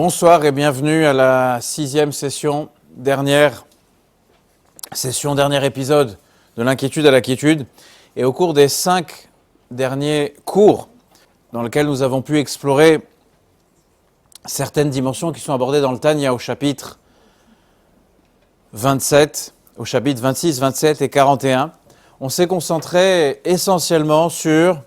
Bonsoir et bienvenue à la 6e session, dernier épisode de l'inquiétude à la quiétude. Et au cours des 5 derniers cours dans lesquels nous avons pu explorer certaines dimensions qui sont abordées dans le Tanya au chapitre 27, au chapitre 26, 27 et 41, on s'est concentré essentiellement sur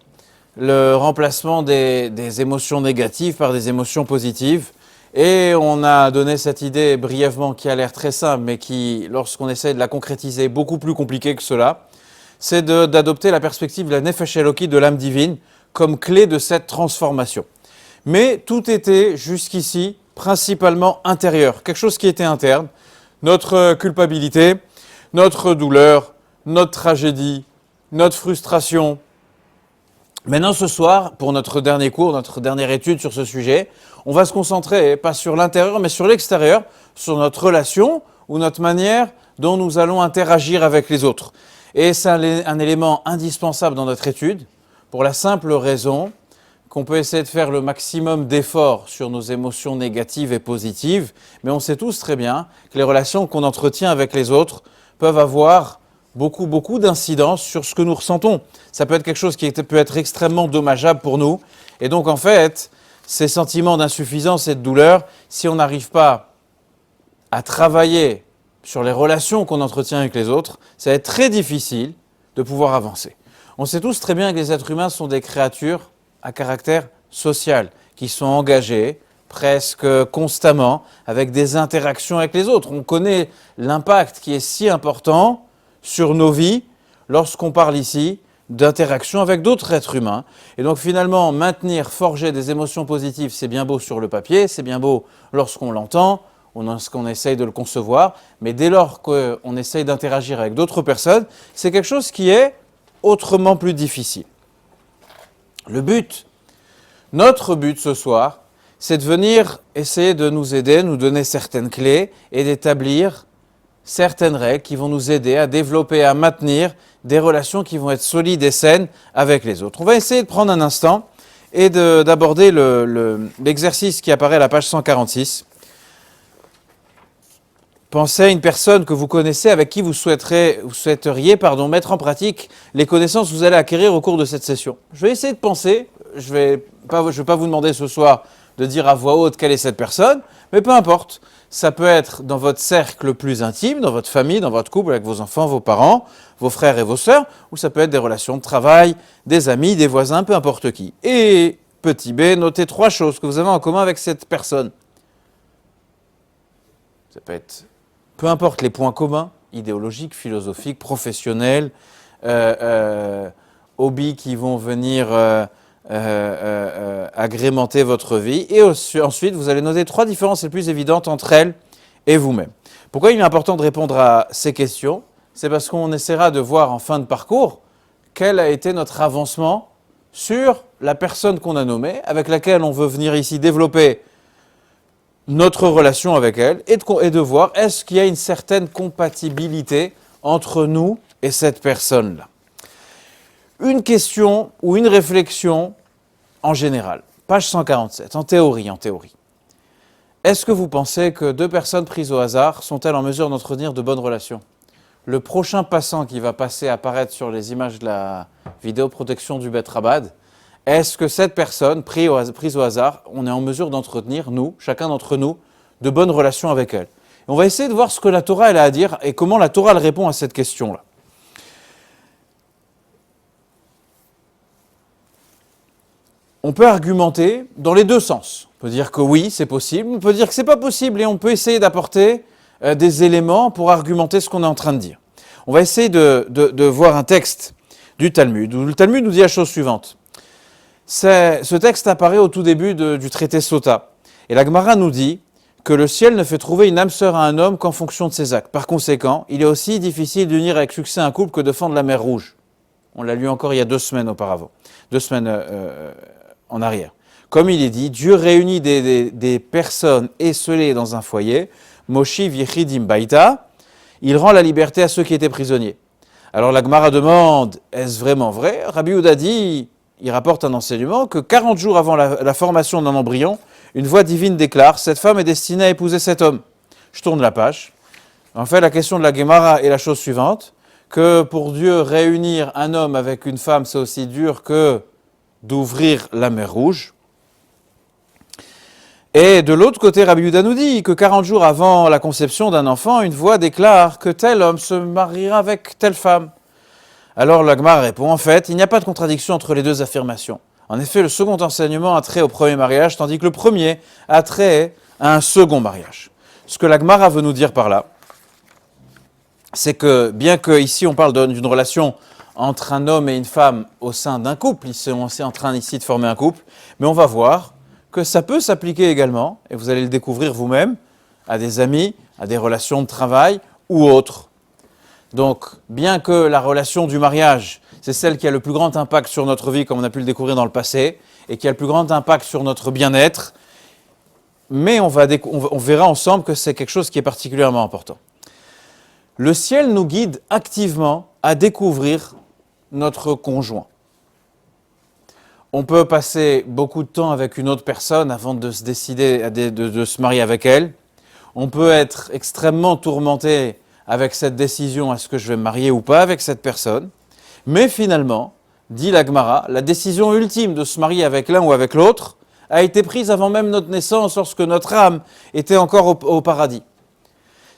le remplacement des émotions négatives par des émotions positives. Et on a donné cette idée brièvement qui a l'air très simple, mais qui, lorsqu'on essaie de la concrétiser, est beaucoup plus compliquée que cela, c'est d'adopter la perspective de la Nefesh Eloki, de l'âme divine, comme clé de cette transformation. Mais tout était jusqu'ici principalement intérieur, quelque chose qui était interne, notre culpabilité, notre douleur, notre tragédie, notre frustration. Maintenant, ce soir, pour notre dernier cours, notre dernière étude sur ce sujet, on va se concentrer, pas sur l'intérieur, mais sur l'extérieur, sur notre relation ou notre manière dont nous allons interagir avec les autres. Et c'est un élément indispensable dans notre étude, pour la simple raison qu'on peut essayer de faire le maximum d'efforts sur nos émotions négatives et positives, mais on sait tous très bien que les relations qu'on entretient avec les autres peuvent avoir beaucoup d'incidence sur ce que nous ressentons. Ça peut être quelque chose qui peut être extrêmement dommageable pour nous. Et donc, en fait, ces sentiments d'insuffisance et de douleur, si on n'arrive pas à travailler sur les relations qu'on entretient avec les autres, ça va être très difficile de pouvoir avancer. On sait tous très bien que les êtres humains sont des créatures à caractère social, qui sont engagées presque constamment avec des interactions avec les autres. On connaît l'impact qui est si important sur nos vies, lorsqu'on parle ici d'interaction avec d'autres êtres humains. Et donc finalement, forger des émotions positives, c'est bien beau sur le papier, c'est bien beau lorsqu'on l'entend, lorsqu'on essaye de le concevoir, mais dès lors qu'on essaye d'interagir avec d'autres personnes, c'est quelque chose qui est autrement plus difficile. Notre but ce soir, c'est de venir essayer de nous aider, nous donner certaines clés et d'établir certaines règles qui vont nous aider à développer, à maintenir des relations qui vont être solides et saines avec les autres. On va essayer de prendre un instant et d'aborder l'exercice qui apparaît à la page 146. Pensez à une personne que vous connaissez avec qui vous souhaiteriez mettre en pratique les connaissances que vous allez acquérir au cours de cette session. Je vais essayer de penser, je vais pas vous demander ce soir de dire à voix haute quelle est cette personne, mais peu importe. Ça peut être dans votre cercle le plus intime, dans votre famille, dans votre couple, avec vos enfants, vos parents, vos frères et vos sœurs, ou ça peut être des relations de travail, des amis, des voisins, peu importe qui. Et petit b, notez 3 choses que vous avez en commun avec cette personne. Ça peut être, peu importe les points communs, idéologiques, philosophiques, professionnels, hobbies qui vont venir agrémenter votre vie. Et ensuite, vous allez noter 3 différences les plus évidentes entre elles et vous-même. Pourquoi il est important de répondre à ces questions? C'est parce qu'on essaiera de voir en fin de parcours quel a été notre avancement sur la personne qu'on a nommée, avec laquelle on veut venir ici développer notre relation avec elle, et de voir est-ce qu'il y a une certaine compatibilité entre nous et cette personne-là. Une question ou une réflexion en général. Page 147, en théorie. Est-ce que vous pensez que 2 personnes prises au hasard sont-elles en mesure d'entretenir de bonnes relations? Le prochain passant qui va apparaître sur les images de la vidéoprotection du Bet Rabad, est-ce que cette personne prise au hasard, on est en mesure d'entretenir, chacun d'entre nous, de bonnes relations avec elle? Et on va essayer de voir ce que la Torah elle a à dire et comment la Torah elle répond à cette question-là. On peut argumenter dans les 2 sens. On peut dire que oui, c'est possible, on peut dire que c'est pas possible et on peut essayer d'apporter des éléments pour argumenter ce qu'on est en train de dire. On va essayer de voir un texte du Talmud, où le Talmud nous dit la chose suivante. Ce texte apparaît au tout début du traité Sota. Et la Gemara nous dit que le ciel ne fait trouver une âme sœur à un homme qu'en fonction de ses actes. Par conséquent, il est aussi difficile d'unir avec succès un couple que de fendre la mer Rouge. On l'a lu encore il y a 2 semaines auparavant. 2 semaines en arrière. Comme il est dit, Dieu réunit des personnes esselées dans un foyer, Moshiv Yechidim Baïta, il rend la liberté à ceux qui étaient prisonniers. Alors la Gemara demande, est-ce vraiment vrai? Rabbi Yehuda dit, il rapporte un enseignement que 40 jours avant la formation d'un embryon, une voix divine déclare « Cette femme est destinée à épouser cet homme ». Je tourne la page. En fait, la question de la Gemara est la chose suivante, que pour Dieu, réunir un homme avec une femme, c'est aussi dur que d'ouvrir la mer Rouge. Et de l'autre côté, Rabbi Yehuda nous dit que 40 jours avant la conception d'un enfant, une voix déclare que tel homme se mariera avec telle femme. Alors la Gemara répond, en fait, il n'y a pas de contradiction entre les deux affirmations. En effet, le second enseignement a trait au premier mariage, tandis que le premier a trait à un second mariage. Ce que la Gemara veut nous dire par là, c'est que bien qu'ici on parle d'une relation entre un homme et une femme au sein d'un couple, on est en train ici de former un couple, mais on va voir que ça peut s'appliquer également, et vous allez le découvrir vous-même, à des amis, à des relations de travail ou autres. Donc, bien que la relation du mariage, c'est celle qui a le plus grand impact sur notre vie, comme on a pu le découvrir dans le passé, et qui a le plus grand impact sur notre bien-être, mais on verra ensemble que c'est quelque chose qui est particulièrement important. Le ciel nous guide activement à découvrir notre conjoint. On peut passer beaucoup de temps avec une autre personne avant de se décider de se marier avec elle. On peut être extrêmement tourmenté avec cette décision, est-ce que je vais me marier ou pas avec cette personne. Mais finalement, dit la Gemara, la décision ultime de se marier avec l'un ou avec l'autre a été prise avant même notre naissance, lorsque notre âme était encore au paradis.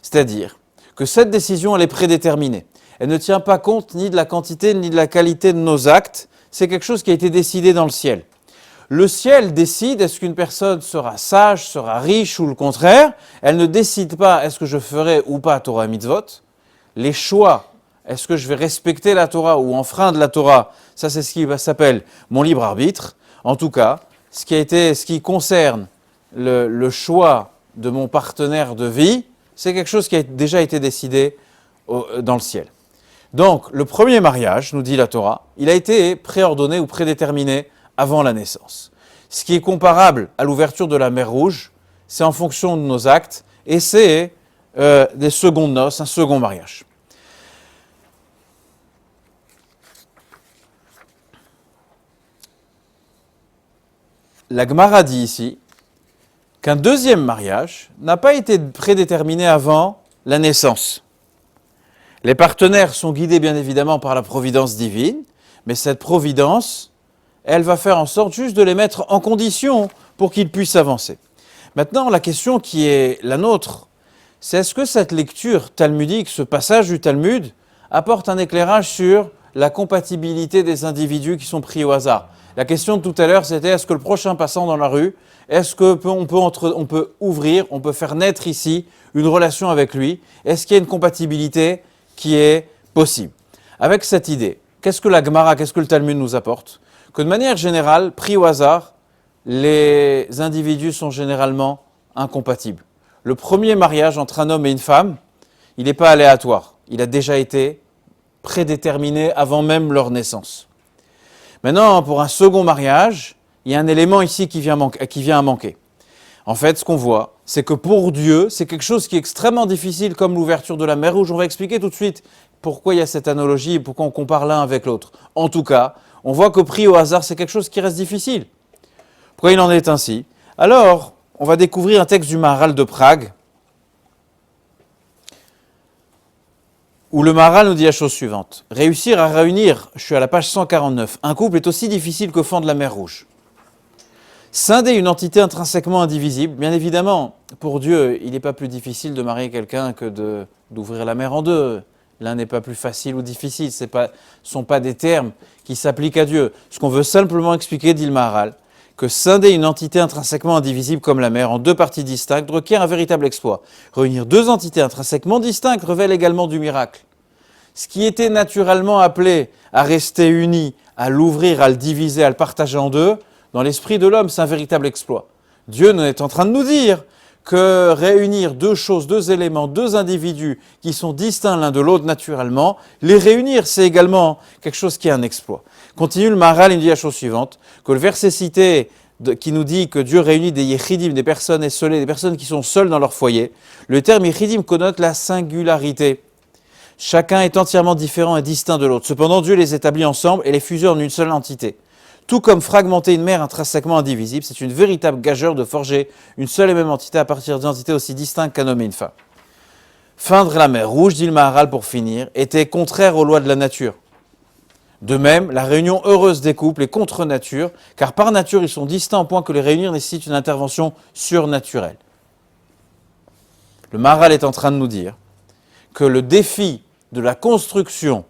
C'est-à-dire que cette décision, elle est prédéterminée. Elle ne tient pas compte ni de la quantité ni de la qualité de nos actes. C'est quelque chose qui a été décidé dans le ciel. Le ciel décide, est-ce qu'une personne sera sage, sera riche ou le contraire. Elle ne décide pas, est-ce que je ferai ou pas Torah et Mitzvot. Les choix, est-ce que je vais respecter la Torah ou enfreindre la Torah, ça c'est ce qui s'appelle mon libre arbitre. En tout cas, ce qui concerne le choix de mon partenaire de vie, c'est quelque chose qui a déjà été décidé dans le ciel. Donc, le premier mariage, nous dit la Torah, il a été préordonné ou prédéterminé avant la naissance. Ce qui est comparable à l'ouverture de la mer Rouge, c'est en fonction de nos actes, et c'est des secondes noces, un second mariage. La Gemara dit ici qu'un deuxième mariage n'a pas été prédéterminé avant la naissance. Les partenaires sont guidés bien évidemment par la providence divine, mais cette providence, elle va faire en sorte juste de les mettre en condition pour qu'ils puissent avancer. Maintenant, la question qui est la nôtre, c'est est-ce que cette lecture talmudique, ce passage du Talmud, apporte un éclairage sur la compatibilité des individus qui sont pris au hasard. La question de tout à l'heure, c'était est-ce que le prochain passant dans la rue, est-ce qu'on peut ouvrir, on peut faire naître ici une relation avec lui? Est-ce qu'il y a une compatibilité qui est possible? Avec cette idée, qu'est-ce que la Gemara, qu'est-ce que le Talmud nous apporte? Que de manière générale, pris au hasard, les individus sont généralement incompatibles. Le premier mariage entre un homme et une femme, il n'est pas aléatoire. Il a déjà été prédéterminé avant même leur naissance. Maintenant, pour un second mariage, il y a un élément ici qui vient à manquer. En fait, ce qu'on voit, c'est que pour Dieu, c'est quelque chose qui est extrêmement difficile, comme l'ouverture de la mer Rouge. On va expliquer tout de suite pourquoi il y a cette analogie et pourquoi on compare l'un avec l'autre. En tout cas, on voit que pris au hasard, c'est quelque chose qui reste difficile. Pourquoi il en est ainsi? Alors, on va découvrir un texte du Maharal de Prague, où le Maharal nous dit la chose suivante. Réussir à réunir, je suis à la page 149, un couple est aussi difficile que fendre la mer Rouge. Scinder une entité intrinsèquement indivisible, bien évidemment, pour Dieu, il n'est pas plus difficile de marier quelqu'un que d'ouvrir la mer en deux. L'un n'est pas plus facile ou difficile, ce ne sont pas des termes qui s'appliquent à Dieu. Ce qu'on veut simplement expliquer, dit le Maharal, que scinder une entité intrinsèquement indivisible comme la mer en deux parties distinctes requiert un véritable exploit. Réunir deux entités intrinsèquement distinctes révèle également du miracle. Ce qui était naturellement appelé à rester uni, à l'ouvrir, à le diviser, à le partager en deux, dans l'esprit de l'homme, c'est un véritable exploit. Dieu est en train de nous dire que réunir deux choses, deux éléments, deux individus qui sont distincts l'un de l'autre naturellement, les réunir, c'est également quelque chose qui est un exploit. Continue le Maharal, il nous dit la chose suivante, que le verset cité qui nous dit que Dieu réunit des yechidim, des personnes esselées, des personnes qui sont seules dans leur foyer, le terme yechidim connote la singularité. Chacun est entièrement différent et distinct de l'autre. Cependant, Dieu les établit ensemble et les fusionne en une seule entité. Tout comme fragmenter une mer intrinsèquement indivisible, c'est une véritable gageure de forger une seule et même entité à partir d'identités aussi distinctes qu'un homme et une femme. Feindre la mer Rouge, dit le Maharal pour finir, était contraire aux lois de la nature. De même, la réunion heureuse des couples est contre nature, car par nature ils sont distincts au point que les réunir nécessite une intervention surnaturelle. Le Maharal est en train de nous dire que le défi de la construction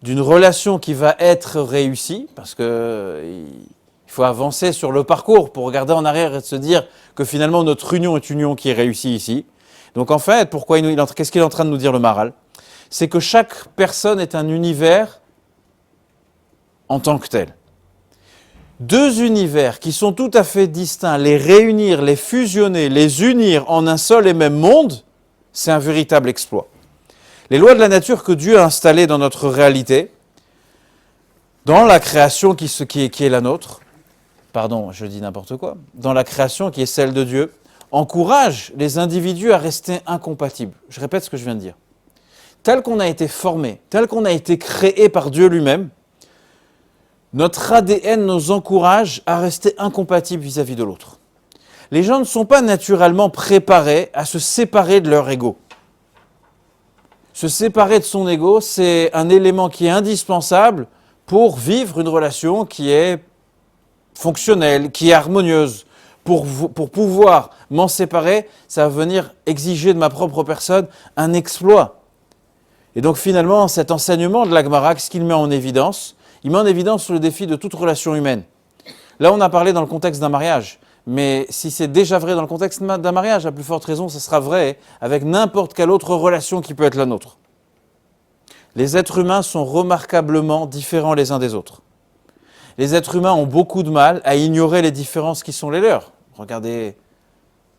d'une relation qui va être réussie, parce qu'il faut avancer sur le parcours pour regarder en arrière et se dire que finalement notre union est une union qui est réussie ici. Donc en fait, qu'est-ce qu'il est en train de nous dire le Maharal? C'est que chaque personne est un univers en tant que tel. Deux univers qui sont tout à fait distincts, les réunir, les fusionner, les unir en un seul et même monde, c'est un véritable exploit. Les lois de la nature que Dieu a installées dans notre réalité, dans la création qui est la nôtre, je dis n'importe quoi, dans la création qui est celle de Dieu, encouragent les individus à rester incompatibles. Je répète ce que je viens de dire. Tel qu'on a été formé, tel qu'on a été créé par Dieu lui-même, notre ADN nous encourage à rester incompatibles vis-à-vis de l'autre. Les gens ne sont pas naturellement préparés à se séparer de leur ego. Se séparer de son ego, c'est un élément qui est indispensable pour vivre une relation qui est fonctionnelle, qui est harmonieuse. Pour pouvoir m'en séparer, ça va venir exiger de ma propre personne un exploit. Et donc finalement, cet enseignement de la Gemara, ce qu'il met en évidence, il met en évidence le défi de toute relation humaine. Là, on a parlé dans le contexte d'un mariage. Mais si c'est déjà vrai dans le contexte d'un mariage, à plus forte raison, ce sera vrai avec n'importe quelle autre relation qui peut être la nôtre. Les êtres humains sont remarquablement différents les uns des autres. Les êtres humains ont beaucoup de mal à ignorer les différences qui sont les leurs. Regardez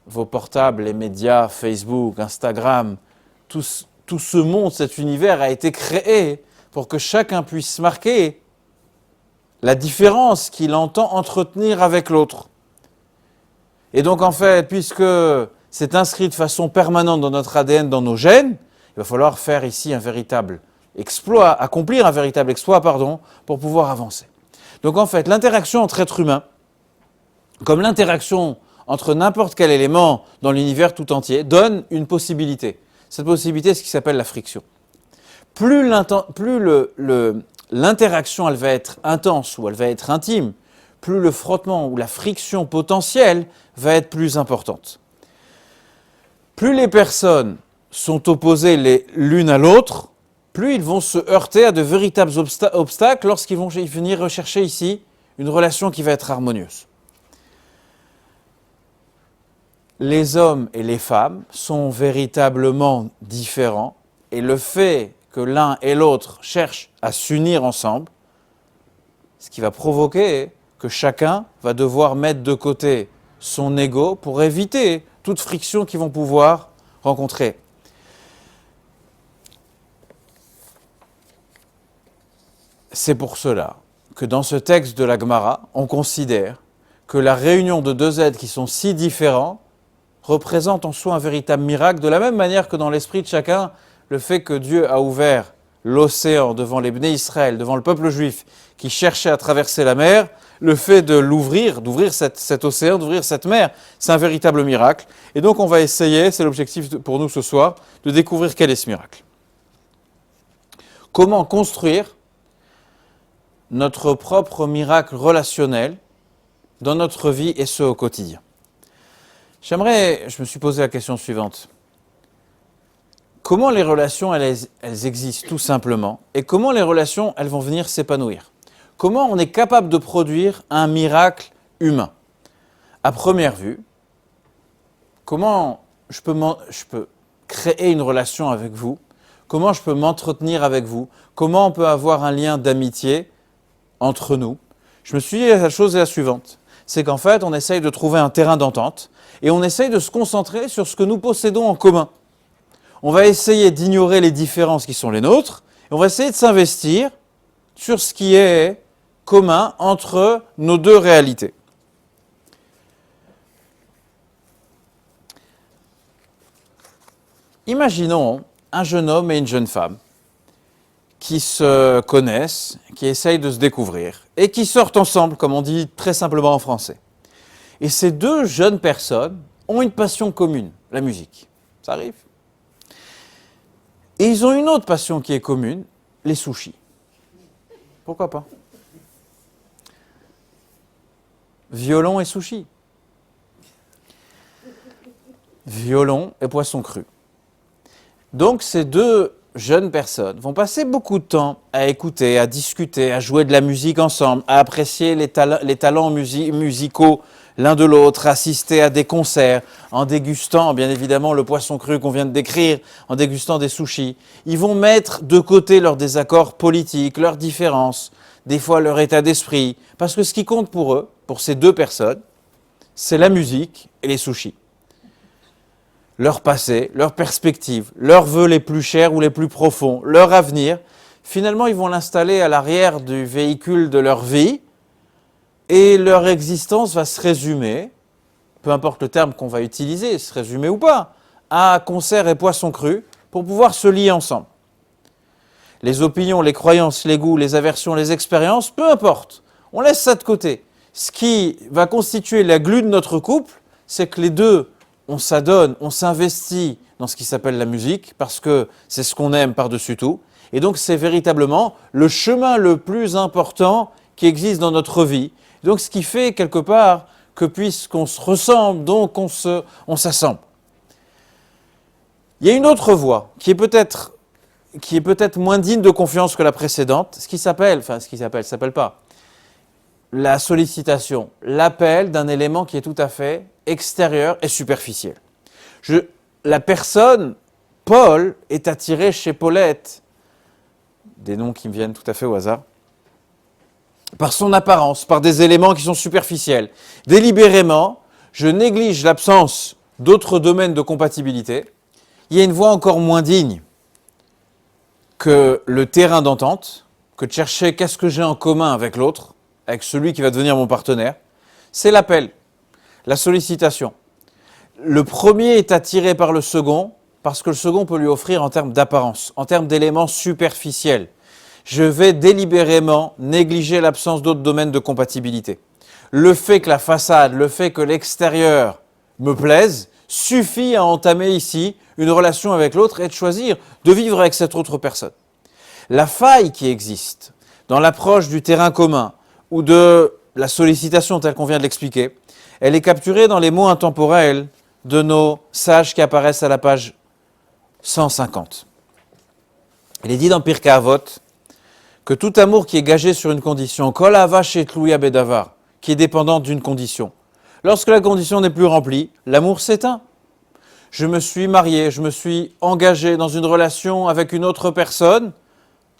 vos portables, les médias, Facebook, Instagram, tout ce monde, cet univers a été créé pour que chacun puisse marquer la différence qu'il entend entretenir avec l'autre. Et donc en fait, puisque c'est inscrit de façon permanente dans notre ADN, dans nos gènes, il va falloir faire ici accomplir un véritable exploit, pour pouvoir avancer. Donc en fait, l'interaction entre êtres humains, comme l'interaction entre n'importe quel élément dans l'univers tout entier, donne une possibilité. Cette possibilité, c'est ce qui s'appelle la friction. Plus l'interaction elle va être intense ou elle va être intime, plus le frottement ou la friction potentielle va être plus importante. Plus les personnes sont opposées l'une à l'autre, plus ils vont se heurter à de véritables obstacles lorsqu'ils vont venir rechercher ici une relation qui va être harmonieuse. Les hommes et les femmes sont véritablement différents et le fait que l'un et l'autre cherchent à s'unir ensemble, ce qui va provoquer que chacun va devoir mettre de côté son ego pour éviter toute friction qu'ils vont pouvoir rencontrer. C'est pour cela que dans ce texte de la Gemara, on considère que la réunion de deux êtres qui sont si différents représente en soi un véritable miracle, de la même manière que dans l'esprit de chacun, le fait que Dieu a ouvert l'océan devant les Bnei Israël, devant le peuple juif qui cherchait à traverser la mer, le fait d'ouvrir cet océan, d'ouvrir cette mer, c'est un véritable miracle. Et donc on va essayer, c'est l'objectif pour nous ce soir, de découvrir quel est ce miracle. Comment construire notre propre miracle relationnel dans notre vie et ce au quotidien. Je me suis posé la question suivante. Comment les relations, elles existent tout simplement, et comment les relations, elles vont venir s'épanouir? Comment on est capable de produire un miracle humain? À première vue, comment je peux créer une relation avec vous? Comment je peux m'entretenir avec vous? Comment on peut avoir un lien d'amitié entre nous? Je me suis dit, la chose est la suivante. C'est qu'en fait, on essaye de trouver un terrain d'entente et on essaye de se concentrer sur ce que nous possédons en commun. On va essayer d'ignorer les différences qui sont les nôtres et on va essayer de s'investir sur ce qui est commun entre nos deux réalités. Imaginons un jeune homme et une jeune femme qui se connaissent, qui essayent de se découvrir et qui sortent ensemble, comme on dit très simplement en français. Et ces deux jeunes personnes ont une passion commune, la musique. Ça arrive. Et ils ont une autre passion qui est commune, les sushis. Pourquoi pas? Violon et sushi. Violon et poisson cru. Donc ces deux jeunes personnes vont passer beaucoup de temps à écouter, à discuter, à jouer de la musique ensemble, à apprécier les talents musicaux l'un de l'autre, à assister à des concerts, en dégustant bien évidemment le poisson cru qu'on vient de décrire, en dégustant des sushis. Ils vont mettre de côté leurs désaccords politiques, leurs différences, des fois leur état d'esprit, parce que ce qui compte pour eux, pour ces deux personnes, c'est la musique et les sushis. Leur passé, leurs perspectives, leurs vœux les plus chers ou les plus profonds, leur avenir, finalement ils vont l'installer à l'arrière du véhicule de leur vie et leur existence va se résumer, peu importe le terme qu'on va utiliser, se résumer ou pas, à concert et poisson cru pour pouvoir se lier ensemble. Les opinions, les croyances, les goûts, les aversions, les expériences, peu importe, on laisse ça de côté. Ce qui va constituer la glue de notre couple, c'est que les deux, on s'adonne, on s'investit dans ce qui s'appelle la musique, parce que c'est ce qu'on aime par-dessus tout. Et donc c'est véritablement le chemin le plus important qui existe dans notre vie. Donc ce qui fait quelque part que puisqu'on se ressemble, donc on s'assemble. Il y a une autre voie qui est peut-être moins digne de confiance que la précédente, ce qui s'appelle pas, la sollicitation, l'appel d'un élément qui est tout à fait extérieur et superficiel. La personne, Paul, est attiré chez Paulette, des noms qui me viennent tout à fait au hasard, par son apparence, par des éléments qui sont superficiels. Délibérément, je néglige l'absence d'autres domaines de compatibilité. Il y a une voie encore moins digne que le terrain d'entente, que de chercher qu'est-ce que j'ai en commun avec l'autre, avec celui qui va devenir mon partenaire. C'est l'appel, la sollicitation. Le premier est attiré par le second, parce que le second peut lui offrir en termes d'apparence, en termes d'éléments superficiels. Je vais délibérément négliger l'absence d'autres domaines de compatibilité. Le fait que la façade, le fait que l'extérieur me plaise, suffit à entamer ici une relation avec l'autre et de choisir de vivre avec cette autre personne. La faille qui existe dans l'approche du terrain commun ou de la sollicitation telle qu'on vient de l'expliquer, elle est capturée dans les mots intemporels de nos sages qui apparaissent à la page 150. Il est dit dans Pirkei Avot que tout amour qui est gagé sur une condition, kol ahava shetluya bedavar, qui est dépendante d'une condition. Lorsque la condition n'est plus remplie, l'amour s'éteint. Je me suis marié, je me suis engagé dans une relation avec une autre personne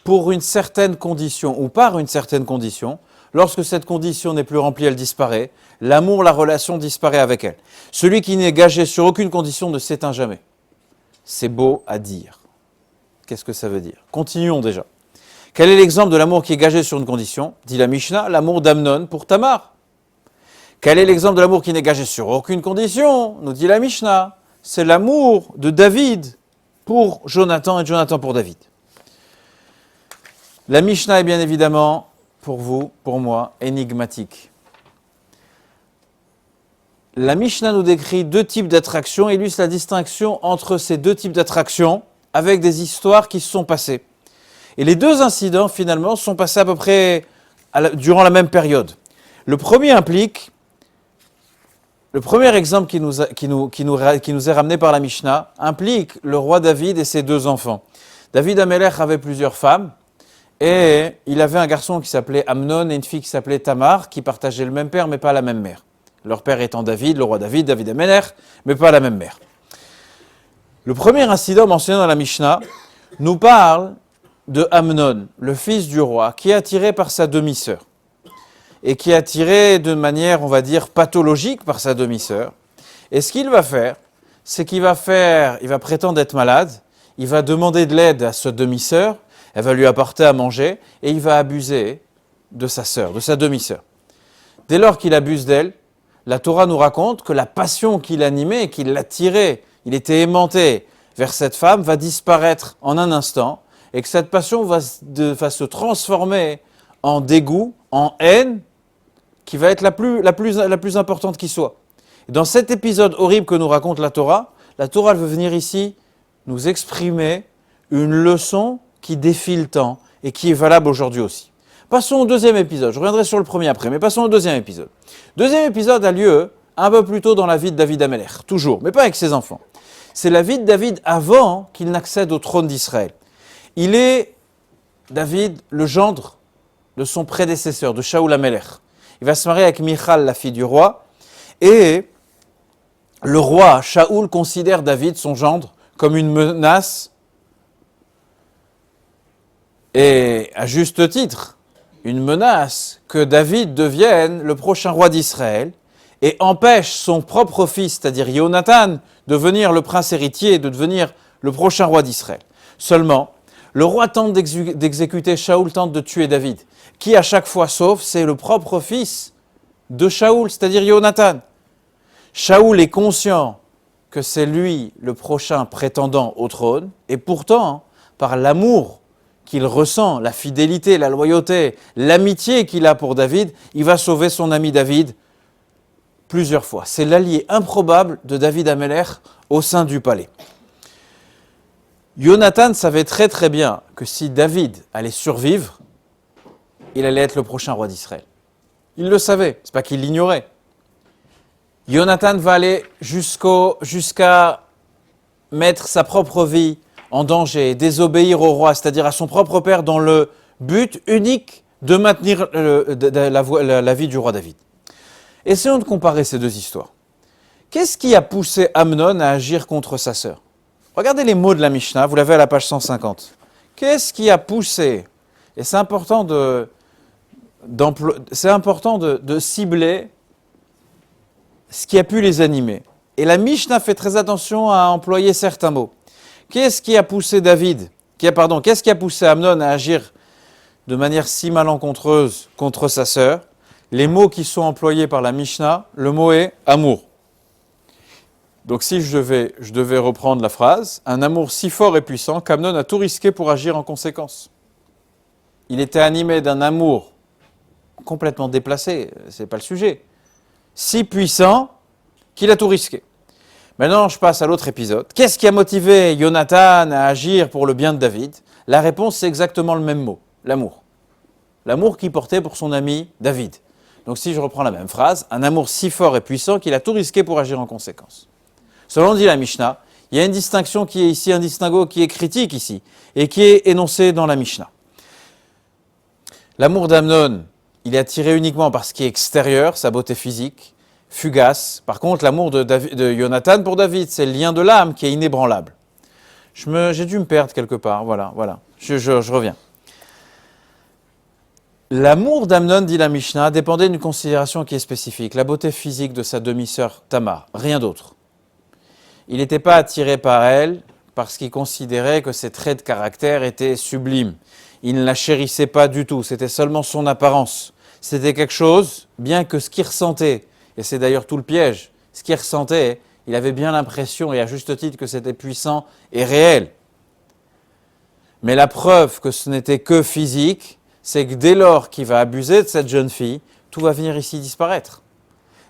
pour une certaine condition ou par une certaine condition. Lorsque cette condition n'est plus remplie, elle disparaît. L'amour, la relation disparaît avec elle. Celui qui n'est gagé sur aucune condition ne s'éteint jamais. C'est beau à dire. Qu'est-ce que ça veut dire? Continuons déjà. Quel est l'exemple de l'amour qui est gagé sur une condition? Dit la Mishnah, l'amour d'Amnon pour Tamar. Quel est l'exemple de l'amour qui n'est gagé sur aucune condition? Nous dit la Mishnah. C'est l'amour de David pour Jonathan et Jonathan pour David. La Mishnah est bien évidemment, pour vous, pour moi, énigmatique. La Mishnah nous décrit deux types d'attractions et illustre la distinction entre ces deux types d'attractions avec des histoires qui se sont passées. Et les deux incidents, finalement, sont passés à peu près durant la même période. Le premier exemple qui nous est ramené par la Mishnah implique le roi David et ses deux enfants. David Amelech avait plusieurs femmes et il avait un garçon qui s'appelait Amnon et une fille qui s'appelait Tamar qui partageaient le même père mais pas la même mère. Leur père étant David, le roi David, David Amelech, mais pas la même mère. Le premier incident mentionné dans la Mishnah nous parle de Amnon, le fils du roi, qui est attiré par sa demi-sœur. Et qui est attiré de manière, on va dire, pathologique par sa demi-sœur. Et ce qu'il va faire, c'est qu'il va prétendre être malade, il va demander de l'aide à sa demi-sœur, elle va lui apporter à manger, et il va abuser de sa sœur, de sa demi-sœur. Dès lors qu'il abuse d'elle, la Torah nous raconte que la passion qui l'animait, qui l'attirait, il était aimanté vers cette femme, va disparaître en un instant, et que cette passion va se transformer en dégoût, en haine, qui va être la plus importante qui soit. Et dans cet épisode horrible que nous raconte la Torah elle veut venir ici nous exprimer une leçon qui défie le temps et qui est valable aujourd'hui aussi. Passons au deuxième épisode. Je reviendrai sur le premier après, mais passons au deuxième épisode. Deuxième épisode a lieu un peu plus tôt dans la vie de David Améler, toujours, mais pas avec ses enfants. C'est la vie de David avant qu'il n'accède au trône d'Israël. Il est, David, le gendre de son prédécesseur, de Shaoul Améler. Il va se marier avec Michal, la fille du roi, et le roi Shaoul considère David, son gendre, comme une menace, et à juste titre, une menace que David devienne le prochain roi d'Israël et empêche son propre fils, c'est-à-dire Jonathan, de devenir le prince héritier, de devenir le prochain roi d'Israël. Seulement, le roi tente d'exécuter, Shaoul tente de tuer David. Qui à chaque fois sauve, c'est le propre fils de Shaoul, c'est-à-dire Jonathan. Shaoul est conscient que c'est lui le prochain prétendant au trône, et pourtant, par l'amour qu'il ressent, la fidélité, la loyauté, l'amitié qu'il a pour David, il va sauver son ami David plusieurs fois. C'est l'allié improbable de David Améler au sein du palais. Jonathan savait très très bien que si David allait survivre, il allait être le prochain roi d'Israël. Il le savait, c'est pas qu'il l'ignorait. Jonathan va aller jusqu'à mettre sa propre vie en danger, désobéir au roi, c'est-à-dire à son propre père, dans le but unique de maintenir la vie du roi David. Essayons de comparer ces deux histoires. Qu'est-ce qui a poussé Amnon à agir contre sa sœur ? Regardez les mots de la Mishnah, vous l'avez à la page 150. Qu'est-ce qui a poussé ? Et c'est important de cibler ce qui a pu les animer. Et la Mishnah fait très attention à employer certains mots. Qu'est-ce qui a poussé qu'est-ce qui a poussé Amnon à agir de manière si malencontreuse contre sa sœur ? Les mots qui sont employés par la Mishnah, le mot est amour. Donc si je devais reprendre la phrase, un amour si fort et puissant qu'Amnon a tout risqué pour agir en conséquence. Il était animé d'un amour complètement déplacé, c'est pas le sujet, si puissant qu'il a tout risqué. Maintenant, je passe à l'autre épisode. Qu'est-ce qui a motivé Jonathan à agir pour le bien de David ? La réponse, c'est exactement le même mot, l'amour. L'amour qu'il portait pour son ami David. Donc si je reprends la même phrase, un amour si fort et puissant qu'il a tout risqué pour agir en conséquence. Selon dit la Mishnah, il y a une distinction qui est ici, un distinguo qui est critique ici, et qui est énoncé dans la Mishnah. L'amour d'Amnon, il est attiré uniquement par ce qui est extérieur, sa beauté physique, fugace. Par contre, l'amour de Jonathan pour David, c'est le lien de l'âme qui est inébranlable. J'ai dû me perdre quelque part, voilà. Je reviens. L'amour d'Amnon, dit la Mishnah, dépendait d'une considération qui est spécifique, la beauté physique de sa demi-sœur Tamar, rien d'autre. Il n'était pas attiré par elle parce qu'il considérait que ses traits de caractère étaient sublimes. Il ne la chérissait pas du tout, c'était seulement son apparence. C'était quelque chose, bien que ce qu'il ressentait, et c'est d'ailleurs tout le piège, ce qu'il ressentait, il avait bien l'impression, et à juste titre, que c'était puissant et réel. Mais la preuve que ce n'était que physique, c'est que dès lors qu'il va abuser de cette jeune fille, tout va venir ici disparaître.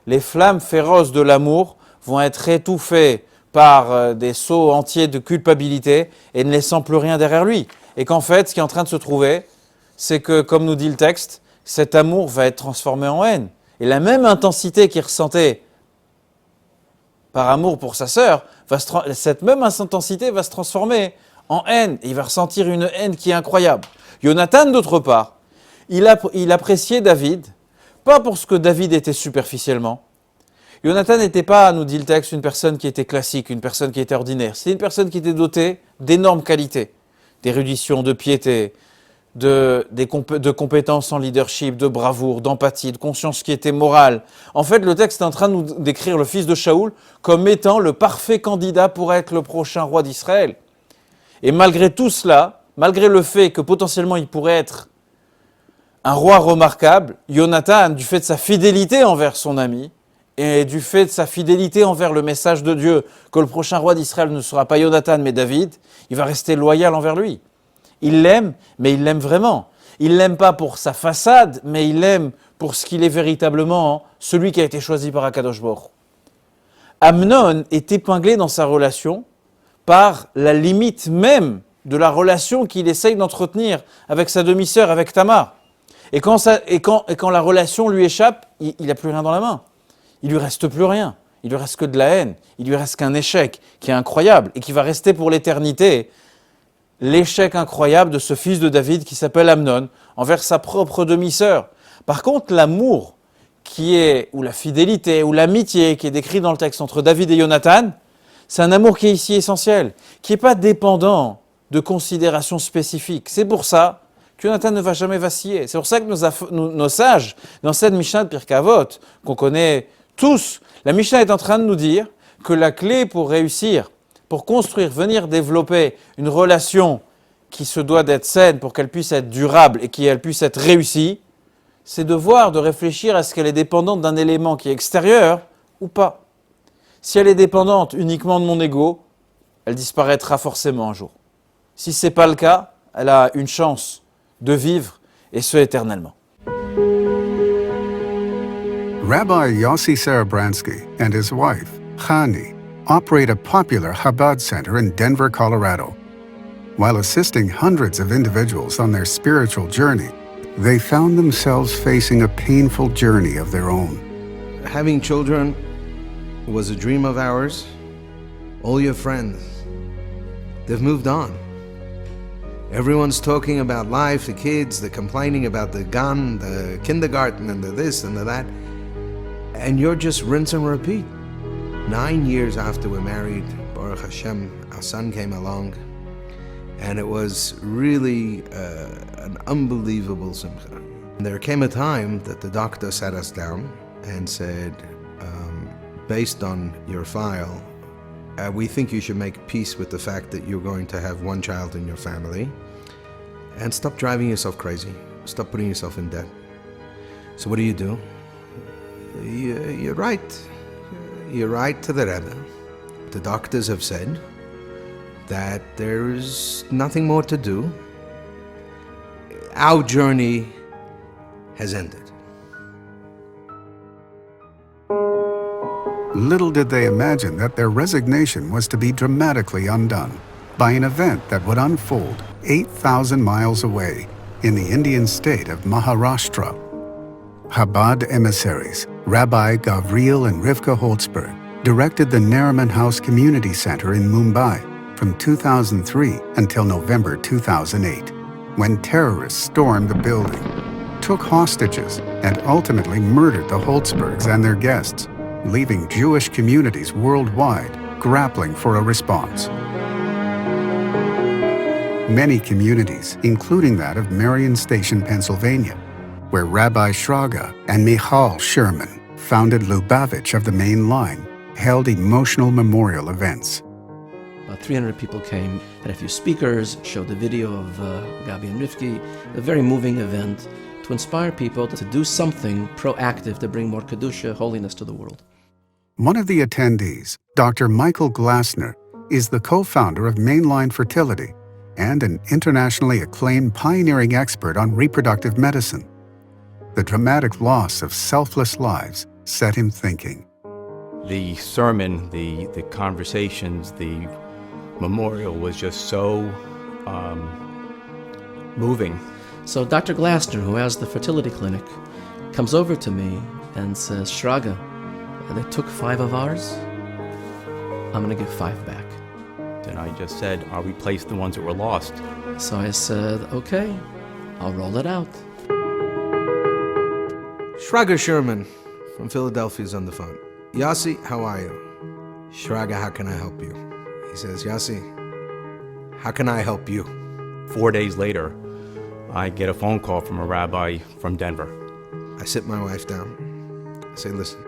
Les flammes féroces de l'amour vont être étouffées par des sauts entiers de culpabilité et ne laissant plus rien derrière lui. Et qu'en fait, ce qui est en train de se trouver, c'est que, comme nous dit le texte, cet amour va être transformé en haine. Et la même intensité qu'il ressentait par amour pour sa sœur, cette même intensité va se transformer en haine. Et il va ressentir une haine qui est incroyable. Jonathan, d'autre part, il appréciait David, pas pour ce que David était superficiellement. Jonathan n'était pas, nous dit le texte, une personne qui était classique, une personne qui était ordinaire. C'était une personne qui était dotée d'énormes qualités, d'érudition, de piété, de compétences en leadership, de bravoure, d'empathie, de conscience qui était morale. En fait, le texte est en train de nous décrire le fils de Shaoul comme étant le parfait candidat pour être le prochain roi d'Israël. Et malgré tout cela, malgré le fait que potentiellement il pourrait être un roi remarquable, Jonathan, du fait de sa fidélité envers son ami, et du fait de sa fidélité envers le message de Dieu, que le prochain roi d'Israël ne sera pas Jonathan mais David, il va rester loyal envers lui. Il l'aime, mais il l'aime vraiment. Il ne l'aime pas pour sa façade, mais il l'aime pour ce qu'il est véritablement, celui qui a été choisi par Akadosh Baruch Hu. Amnon est épinglé dans sa relation par la limite même de la relation qu'il essaye d'entretenir avec sa demi-sœur, avec Tamar. Et quand la relation lui échappe, il n'a plus rien dans la main. Il lui reste plus rien. Il lui reste que de la haine. Il lui reste qu'un échec qui est incroyable et qui va rester pour l'éternité. L'échec incroyable de ce fils de David qui s'appelle Amnon envers sa propre demi-sœur. Par contre, l'amour ou la fidélité, ou l'amitié qui est décrit dans le texte entre David et Jonathan, c'est un amour qui est ici essentiel, qui n'est pas dépendant de considérations spécifiques. C'est pour ça que Jonathan ne va jamais vaciller. C'est pour ça que nos sages, dans cette Mishnah de Pirkei Avot, qu'on connaît tous, la Mishnah est en train de nous dire que la clé pour réussir, pour construire, venir développer une relation qui se doit d'être saine pour qu'elle puisse être durable et qu'elle puisse être réussie, c'est de réfléchir à ce qu'elle est dépendante d'un élément qui est extérieur ou pas. Si elle est dépendante uniquement de mon ego, elle disparaîtra forcément un jour. Si ce n'est pas le cas, elle a une chance de vivre, et ce éternellement. Rabbi Yossi Sarabransky and his wife, Chani, operate a popular Chabad center in Denver, Colorado. While assisting hundreds of individuals on their spiritual journey, they found themselves facing a painful journey of their own. Having children was a dream of ours. All your friends, they've moved on. Everyone's talking about life, the kids, they're complaining about the gun, the kindergarten, and the this and the that. And you're just rinse and repeat. 9 years after we're married, Baruch Hashem, our son came along. And it was really an unbelievable simcha. There came a time that the doctor sat us down and said, based on your file, we think you should make peace with the fact that you're going to have one child in your family and stop driving yourself crazy. Stop putting yourself in debt. So what do? You write to the Rebbe. The doctors have said that there's nothing more to do. Our journey has ended. Little did they imagine that their resignation was to be dramatically undone by an event that would unfold 8,000 miles away in the Indian state of Maharashtra. Chabad emissaries, Rabbi Gavriel and Rivka Holtzberg, directed the Nariman House Community Center in Mumbai from 2003 until November 2008, when terrorists stormed the building, took hostages, and ultimately murdered the Holtzbergs and their guests, leaving Jewish communities worldwide grappling for a response. Many communities, including that of Marion Station, Pennsylvania, where Rabbi Shraga and Michal Sherman, founded Lubavitch of the Main Line, held emotional memorial events. About 300 people came, had a few speakers, showed the video of Gabi and Rivki, a very moving event to inspire people to do something proactive to bring more Kedusha, holiness to the world. One of the attendees, Dr. Michael Glassner, is the co-founder of Mainline Fertility and an internationally acclaimed pioneering expert on reproductive medicine. The dramatic loss of selfless lives set him thinking. The sermon, the conversations, the memorial was just so moving. So Dr. Glassner, who has the fertility clinic, comes over to me and says, Shraga, they took 5 of ours. I'm going to give 5 back. And I just said, I'll replace the ones that were lost. So I said, okay, I'll roll it out. Shraga Sherman from Philadelphia is on the phone. Yossi, how are you? Shraga, how can I help you? He says, Yossi, how can I help you? 4 days later, I get a phone call from a rabbi from Denver. I sit my wife down. I say, listen,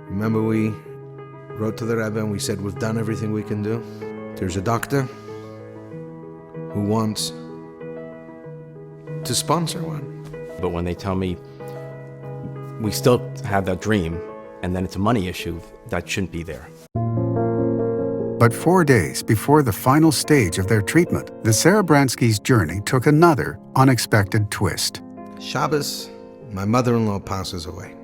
remember we wrote to the Rebbe and we said we've done everything we can do? There's a doctor who wants to sponsor one. But when they tell me we still have that dream and then it's a money issue, that shouldn't be there. But 4 days before the final stage of their treatment, the Serebranskys' journey took another unexpected twist. Shabbos, my mother-in-law passes away.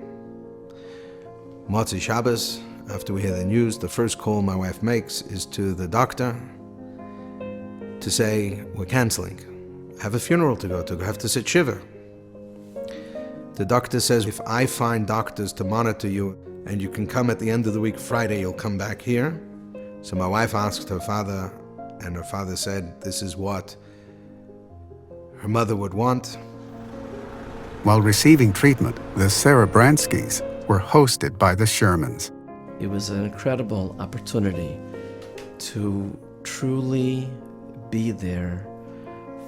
Motzi Shabbos, after we hear the news, the first call my wife makes is to the doctor to say, we're canceling. I have a funeral to go to. I have to sit shiva. The doctor says, if I find doctors to monitor you and you can come at the end of the week, Friday, you'll come back here. So my wife asked her father, and her father said, this is what her mother would want. While receiving treatment, the Serebranskys were hosted by the Shermans. It was an incredible opportunity to truly be there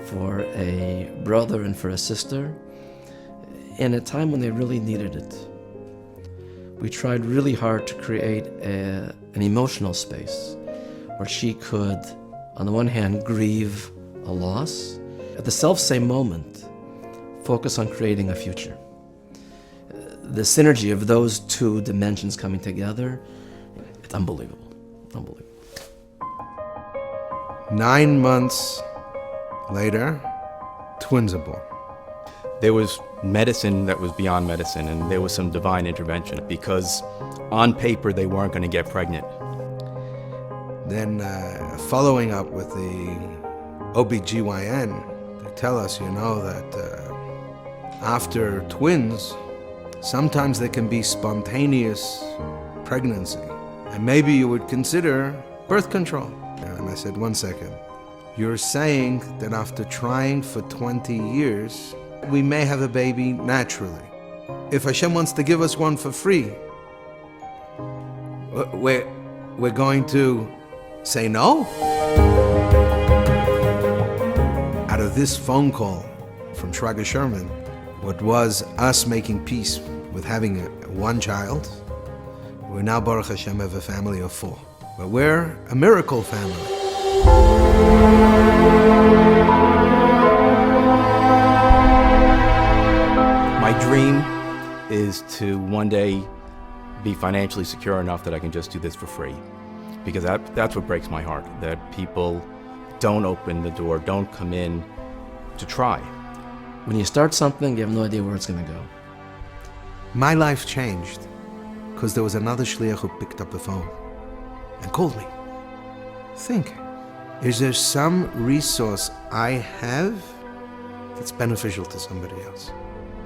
for a brother and for a sister in a time when they really needed it. We tried really hard to create an emotional space where she could, on the one hand, grieve a loss, at the self-same moment, focus on creating a future. The synergy of those two dimensions coming together, it's unbelievable, unbelievable. 9 months later, twins are born. There was medicine that was beyond medicine, and there was some divine intervention because on paper they weren't going to get pregnant. Then following up with the OBGYN, they tell us, that after twins, sometimes there can be spontaneous pregnancy, and maybe you would consider birth control. And I said, 1 second. You're saying that after trying for 20 years, we may have a baby naturally. If Hashem wants to give us one for free, we're going to say no? Out of this phone call from Shraga Sherman, what was us making peace with having one child, we're now, Baruch Hashem, have a family of 4. But we're a miracle family. My dream is to one day be financially secure enough that I can just do this for free. Because that's what breaks my heart, that people don't open the door, don't come in to try. When you start something, you have no idea where it's going to go. My life changed because there was another shliach who picked up the phone and called me. Think, is there some resource I have that's beneficial to somebody else?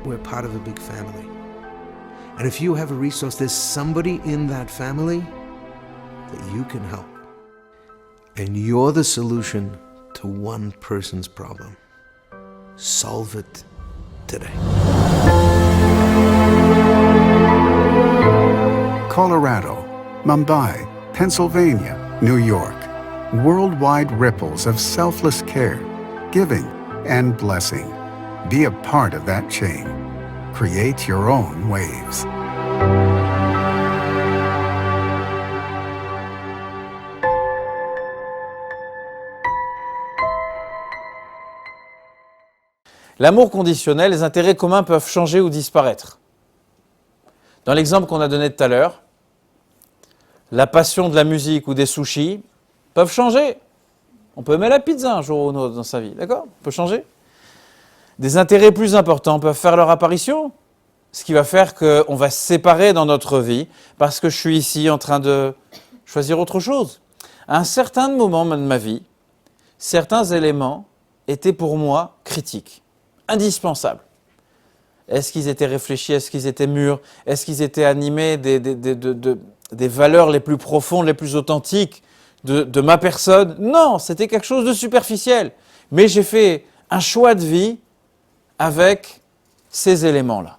We're part of a big family. And if you have a resource, there's somebody in that family that you can help. And you're the solution to one person's problem. Solve it today. Colorado, Mumbai, Pennsylvania, New York. Worldwide ripples of selfless care, giving, and blessing. Be a part of that chain. Create your own waves. L'amour conditionnel, les intérêts communs peuvent changer ou disparaître. Dans l'exemple qu'on a donné tout à l'heure, la passion de la musique ou des sushis peuvent changer. On peut aimer la pizza un jour ou un autre dans sa vie, d'accord ? On peut changer. Des intérêts plus importants peuvent faire leur apparition, ce qui va faire qu'on va se séparer dans notre vie parce que je suis ici en train de choisir autre chose. À un certain moment de ma vie, certains éléments étaient pour moi critiques, indispensables. Est-ce qu'ils étaient réfléchis? Est-ce qu'ils étaient mûrs? Est-ce qu'ils étaient animés des valeurs les plus profondes, les plus authentiques de ma personne? Non, c'était quelque chose de superficiel. Mais j'ai fait un choix de vie avec ces éléments-là.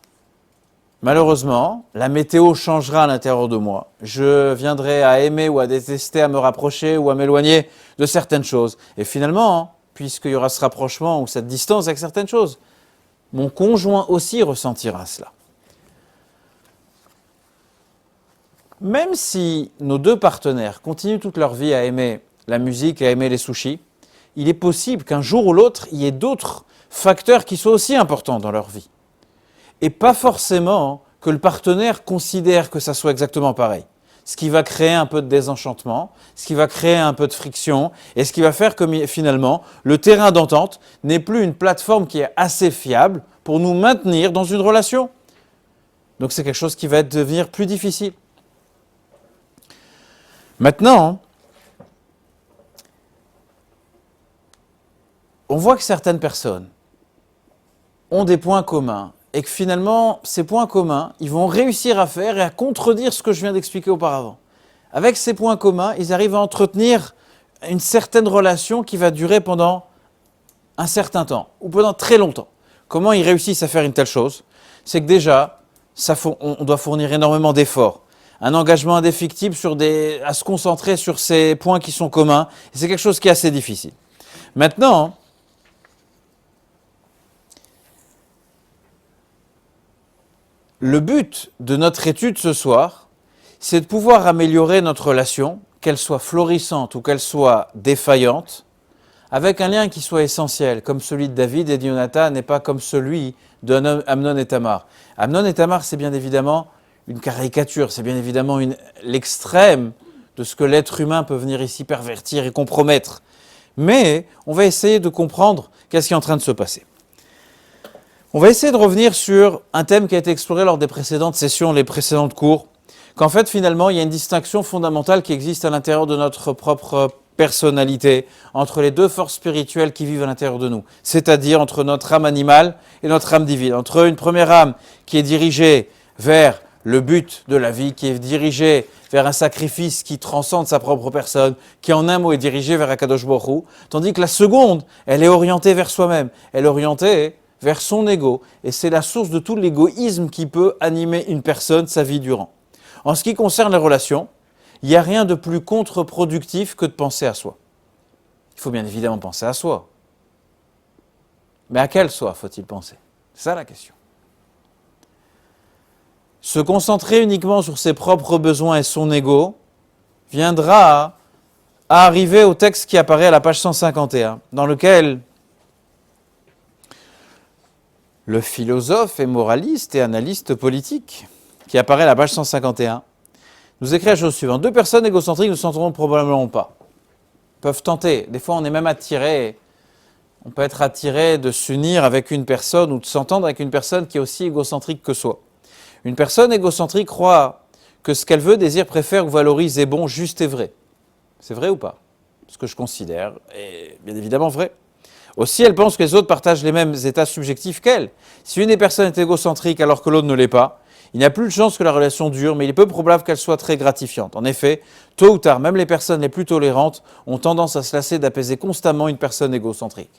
Malheureusement, la météo changera à l'intérieur de moi. Je viendrai à aimer ou à détester, à me rapprocher ou à m'éloigner de certaines choses. Et finalement, puisqu'il y aura ce rapprochement ou cette distance avec certaines choses, mon conjoint aussi ressentira cela. Même si nos deux partenaires continuent toute leur vie à aimer la musique et à aimer les sushis, il est possible qu'un jour ou l'autre, il y ait d'autres facteurs qui soient aussi importants dans leur vie. Et pas forcément que le partenaire considère que ça soit exactement pareil. ce qui va créer un peu de désenchantement, ce qui va créer un peu de friction, et ce qui va faire que finalement, le terrain d'entente n'est plus une plateforme qui est assez fiable pour nous maintenir dans une relation. Donc c'est quelque chose qui va devenir plus difficile. Maintenant, on voit que certaines personnes ont des points communs et que finalement, ces points communs, ils vont réussir à faire et à contredire ce que je viens d'expliquer auparavant. Avec ces points communs, ils arrivent à entretenir une certaine relation qui va durer pendant un certain temps ou pendant très longtemps. Comment ils réussissent à faire une telle chose? C'est que déjà, on doit fournir énormément d'efforts, un engagement indéfectible à se concentrer sur ces points qui sont communs. Et c'est quelque chose qui est assez difficile. Maintenant, le but de notre étude ce soir, c'est de pouvoir améliorer notre relation, qu'elle soit florissante ou qu'elle soit défaillante, avec un lien qui soit essentiel, comme celui de David et de Jonathan, et pas comme celui d'Amnon et Tamar. Amnon et Tamar, c'est bien évidemment une caricature, c'est bien évidemment l'extrême de ce que l'être humain peut venir ici pervertir et compromettre. Mais on va essayer de comprendre qu'est-ce qui est en train de se passer. On va essayer de revenir sur un thème qui a été exploré lors des précédentes sessions, les précédentes cours, qu'en fait finalement il y a une distinction fondamentale qui existe à l'intérieur de notre propre personnalité, entre les deux forces spirituelles qui vivent à l'intérieur de nous, c'est-à-dire entre notre âme animale et notre âme divine, entre une première âme qui est dirigée vers le but de la vie, qui est dirigée vers un sacrifice qui transcende sa propre personne, qui en un mot est dirigée vers Akadosh Baruch Hu, tandis que la seconde, elle est orientée vers soi-même, elle est orientée vers son ego, et c'est la source de tout l'égoïsme qui peut animer une personne sa vie durant. En ce qui concerne les relations, il n'y a rien de plus contre-productif que de penser à soi. Il faut bien évidemment penser à soi. Mais à quel soi faut-il penser? C'est ça la question. Se concentrer uniquement sur ses propres besoins et son ego viendra à arriver au texte qui apparaît à la page 151, dans lequel le philosophe et moraliste et analyste politique, qui apparaît à la page 151, nous écrit la chose suivante. Deux personnes égocentriques ne s'entendront probablement pas. Peuvent tenter. Des fois, on est même attiré. On peut être attiré de s'unir avec une personne ou de s'entendre avec une personne qui est aussi égocentrique que soi. Une personne égocentrique croit que ce qu'elle veut, désire, préfère ou valorise est bon, juste et vrai. C'est vrai ou pas? Ce que je considère est bien évidemment vrai. Aussi, elle pense que les autres partagent les mêmes états subjectifs qu'elle. Si une des personnes est égocentrique alors que l'autre ne l'est pas, il n'y a plus de chance que la relation dure, mais il est peu probable qu'elle soit très gratifiante. En effet, tôt ou tard, même les personnes les plus tolérantes ont tendance à se lasser d'apaiser constamment une personne égocentrique.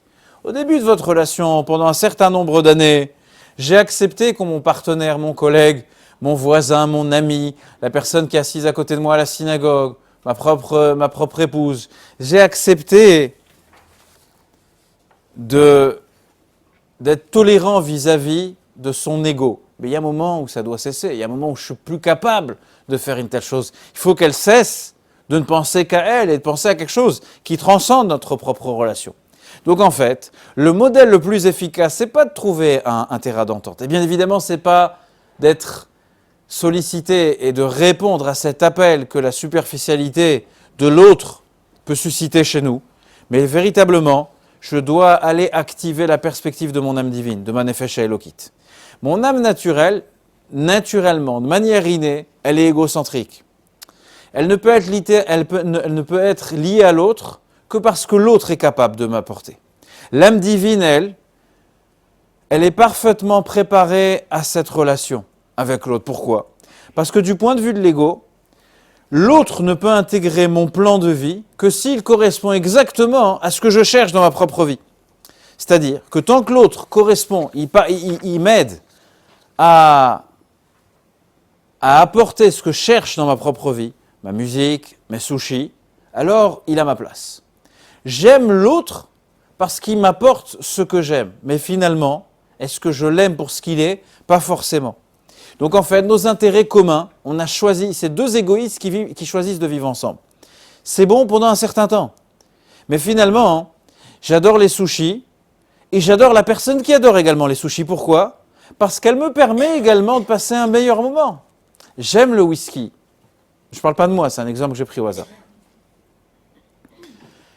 Au début de votre relation, pendant un certain nombre d'années, j'ai accepté que mon partenaire, mon collègue, mon voisin, mon ami, la personne qui est assise à côté de moi à la synagogue, ma propre épouse, j'ai accepté d'être tolérant vis-à-vis de son ego. Mais il y a un moment où ça doit cesser, il y a un moment où je ne suis plus capable de faire une telle chose. Il faut qu'elle cesse de ne penser qu'à elle et de penser à quelque chose qui transcende notre propre relation. Donc en fait, le modèle le plus efficace, ce n'est pas de trouver un terrain d'entente. Et bien évidemment, ce n'est pas d'être sollicité et de répondre à cet appel que la superficialité de l'autre peut susciter chez nous, mais véritablement, je dois aller activer la perspective de mon âme divine, de ma nefesh elokit. Mon âme naturelle, naturellement, de manière innée, elle est égocentrique. Elle ne peut être liée à l'autre que parce que l'autre est capable de m'apporter. L'âme divine, elle est parfaitement préparée à cette relation avec l'autre. Pourquoi? Parce que du point de vue de l'ego, l'autre ne peut intégrer mon plan de vie que s'il correspond exactement à ce que je cherche dans ma propre vie. C'est-à-dire que tant que l'autre correspond, il m'aide à apporter ce que je cherche dans ma propre vie, ma musique, mes sushis, alors il a ma place. J'aime l'autre parce qu'il m'apporte ce que j'aime. Mais finalement, est-ce que je l'aime pour ce qu'il est? Pas forcément. Donc en fait, nos intérêts communs, on a choisi, c'est deux égoïstes qui choisissent de vivre ensemble. C'est bon pendant un certain temps. Mais finalement, j'adore les sushis et j'adore la personne qui adore également les sushis. Pourquoi? Parce qu'elle me permet également de passer un meilleur moment. J'aime le whisky. Je ne parle pas de moi, c'est un exemple que j'ai pris au hasard.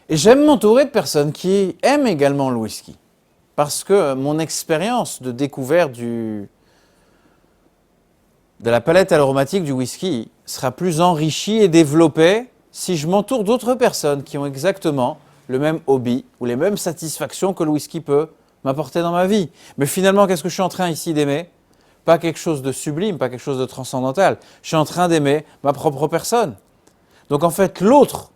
Et j'aime m'entourer de personnes qui aiment également le whisky. Parce que mon expérience de découverte de la palette aromatique du whisky sera plus enrichie et développée si je m'entoure d'autres personnes qui ont exactement le même hobby ou les mêmes satisfactions que le whisky peut m'apporter dans ma vie. Mais finalement, qu'est-ce que je suis en train ici d'aimer? Pas quelque chose de sublime, pas quelque chose de transcendantal. Je suis en train d'aimer ma propre personne. Donc en fait, l'autre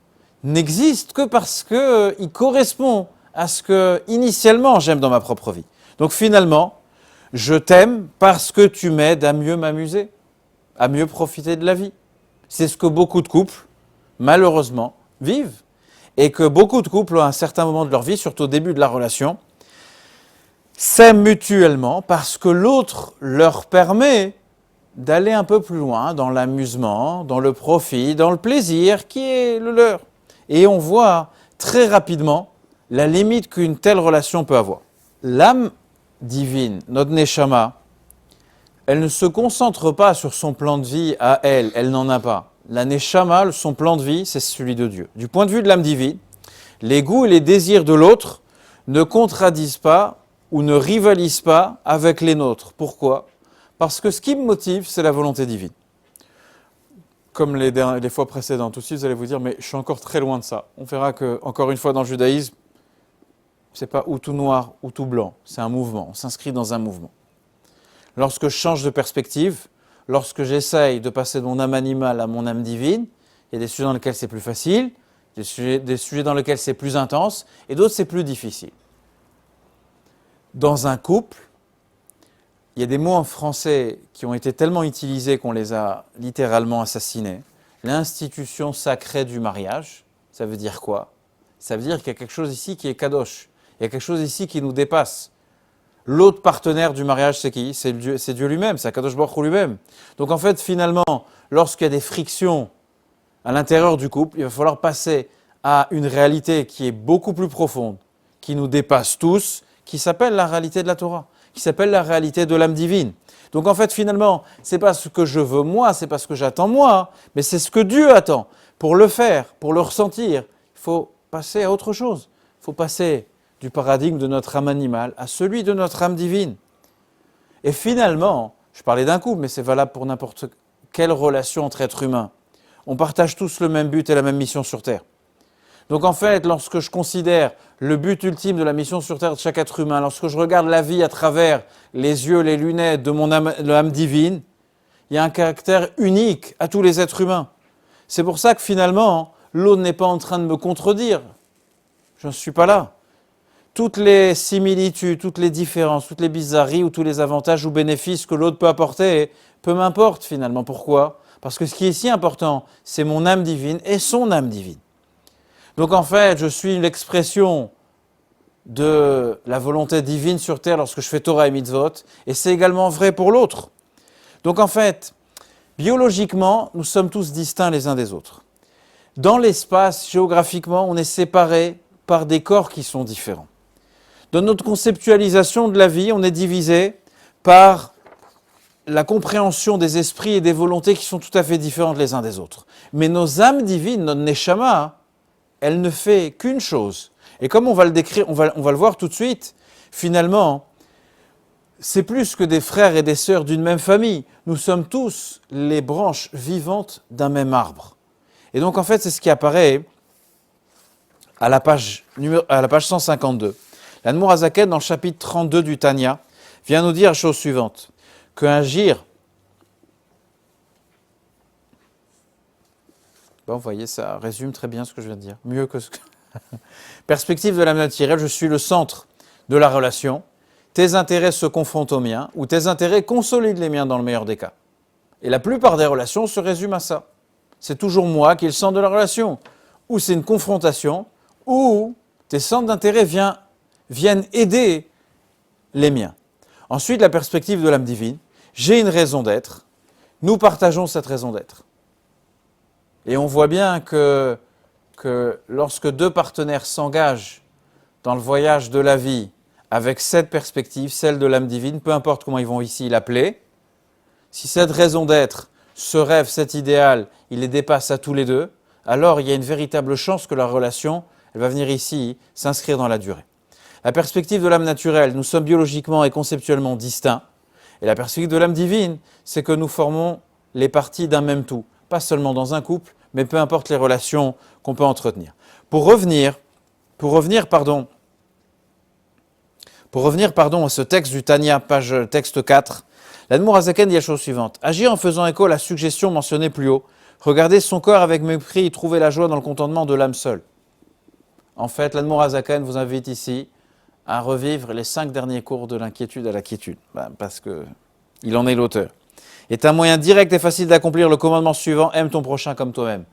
n'existe que parce qu'il correspond à ce que initialement j'aime dans ma propre vie. Donc finalement, je t'aime parce que tu m'aides à mieux m'amuser, à mieux profiter de la vie. C'est ce que beaucoup de couples, malheureusement, vivent. Et que beaucoup de couples, à un certain moment de leur vie, surtout au début de la relation, s'aiment mutuellement parce que l'autre leur permet d'aller un peu plus loin dans l'amusement, dans le profit, dans le plaisir qui est le leur. Et on voit très rapidement la limite qu'une telle relation peut avoir. L'âme divine, notre Neshama, elle ne se concentre pas sur son plan de vie à elle, elle n'en a pas. La Neshama, son plan de vie, c'est celui de Dieu. Du point de vue de l'âme divine, les goûts et les désirs de l'autre ne contradisent pas ou ne rivalisent pas avec les nôtres. Pourquoi? Parce que ce qui me motive, c'est la volonté divine. Comme les fois précédentes aussi, vous allez vous dire, mais je suis encore très loin de ça. On verra que, encore une fois, dans le judaïsme, c'est pas ou tout noir ou tout blanc, c'est un mouvement, on s'inscrit dans un mouvement. Lorsque je change de perspective, lorsque j'essaye de passer de mon âme animale à mon âme divine, il y a des sujets dans lesquels c'est plus facile, des sujets dans lesquels c'est plus intense, et d'autres c'est plus difficile. Dans un couple, il y a des mots en français qui ont été tellement utilisés qu'on les a littéralement assassinés. L'institution sacrée du mariage, ça veut dire quoi? Ça veut dire qu'il y a quelque chose ici qui est kadosh. Il y a quelque chose ici qui nous dépasse. L'autre partenaire du mariage, c'est qui? C'est Dieu lui-même, c'est Akadosh Baruch Hu lui-même. Donc en fait, finalement, lorsqu'il y a des frictions à l'intérieur du couple, il va falloir passer à une réalité qui est beaucoup plus profonde, qui nous dépasse tous, qui s'appelle la réalité de la Torah, qui s'appelle la réalité de l'âme divine. Donc en fait, finalement, c'est pas ce que je veux moi, c'est pas ce que j'attends moi, mais c'est ce que Dieu attend. Pour le faire, pour le ressentir, il faut passer à autre chose. Il faut passer du paradigme de notre âme animale à celui de notre âme divine. Et finalement, je parlais d'un couple, mais c'est valable pour n'importe quelle relation entre êtres humains. On partage tous le même but et la même mission sur Terre. Donc en fait, lorsque je considère le but ultime de la mission sur Terre de chaque être humain, lorsque je regarde la vie à travers les yeux, les lunettes de mon âme divine, il y a un caractère unique à tous les êtres humains. C'est pour ça que finalement, l'autre n'est pas en train de me contredire. Je ne suis pas là. Toutes les similitudes, toutes les différences, toutes les bizarreries ou tous les avantages ou bénéfices que l'autre peut apporter, peu m'importe finalement. Pourquoi? Parce que ce qui est si important, c'est mon âme divine et son âme divine. Donc en fait, je suis l'expression de la volonté divine sur terre lorsque je fais Torah et Mitzvot, et c'est également vrai pour l'autre. Donc en fait, biologiquement, nous sommes tous distincts les uns des autres. Dans l'espace, géographiquement, on est séparés par des corps qui sont différents. Dans notre conceptualisation de la vie, on est divisé par la compréhension des esprits et des volontés qui sont tout à fait différentes les uns des autres. Mais nos âmes divines, notre Neshama, elle ne fait qu'une chose. Et comme on va le décrire, on va le voir tout de suite, finalement, c'est plus que des frères et des sœurs d'une même famille. Nous sommes tous les branches vivantes d'un même arbre. Et donc en fait, c'est ce qui apparaît à la page 152. L'Admour Hazaken, dans le chapitre 32 du Tanya, vient nous dire la chose suivante, qu'un gir, vous voyez, ça résume très bien ce que je viens de dire, mieux que ce que... Perspective de l'âme naturelle, je suis le centre de la relation, tes intérêts se confrontent aux miens, ou tes intérêts consolident les miens dans le meilleur des cas. Et la plupart des relations se résument à ça. C'est toujours moi qui est le centre de la relation, ou c'est une confrontation, ou tes centres d'intérêt viennent aider les miens. Ensuite, la perspective de l'âme divine. J'ai une raison d'être. Nous partageons cette raison d'être. Et on voit bien que lorsque deux partenaires s'engagent dans le voyage de la vie avec cette perspective, celle de l'âme divine, peu importe comment ils vont ici l'appeler, si cette raison d'être ce rêve, cet idéal, il les dépasse à tous les deux, alors il y a une véritable chance que leur relation, elle va venir ici s'inscrire dans la durée. La perspective de l'âme naturelle, nous sommes biologiquement et conceptuellement distincts. Et la perspective de l'âme divine, c'est que nous formons les parties d'un même tout, pas seulement dans un couple, mais peu importe les relations qu'on peut entretenir. Pour revenir à ce texte du Tanya, texte 4, l'Admour Hazaken dit la chose suivante. Agir en faisant écho à la suggestion mentionnée plus haut. Regarder son corps avec mépris et trouver la joie dans le contentement de l'âme seule. En fait, l'Admour Hazaken vous invite ici à revivre les 5 derniers cours de l'inquiétude à la quiétude, parce qu'il en est l'auteur. Est un moyen direct et facile d'accomplir le commandement suivant, aime ton prochain comme toi-même.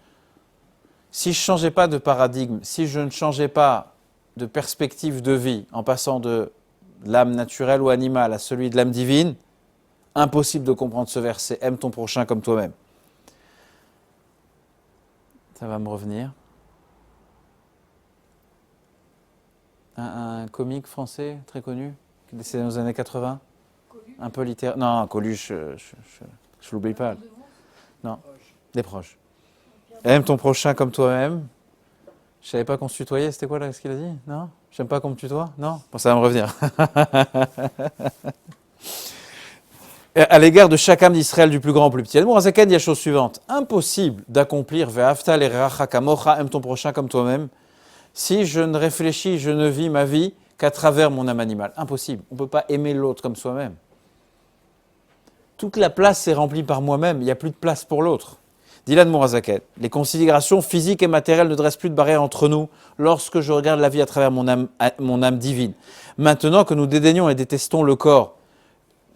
Si je ne changeais pas de paradigme, si je ne changeais pas de perspective de vie en passant de l'âme naturelle ou animale à celui de l'âme divine, impossible de comprendre ce verset, aime ton prochain comme toi-même. Ça va me revenir. Un comique français très connu, qui est décédé dans les années 80. Coluche. Un peu littéraire. Non, Coluche, je l'oublie pas. Non, des proches. Aime ton prochain comme toi-même. Je savais pas qu'on se tutoyait, c'était quoi là, ce qu'il a dit? Non? J'aime pas qu'on me tutoie? Non? Bon, ça va me revenir. À l'égard de chaque âme d'Israël, du plus grand au plus petit. L'Admour Hazaken dit la chose suivante. Impossible d'accomplir Ve'afta l'ereacha kamocha, aime ton prochain comme toi-même, si je ne réfléchis, je ne vis ma vie qu'à travers mon âme animale. Impossible. On ne peut pas aimer l'autre comme soi-même. Toute la place est remplie par moi-même, il n'y a plus de place pour l'autre. Dit l'Admour Hazaken, les considérations physiques et matérielles ne dressent plus de barrière entre nous lorsque je regarde la vie à travers mon âme divine. Maintenant que nous dédaignons et détestons le corps,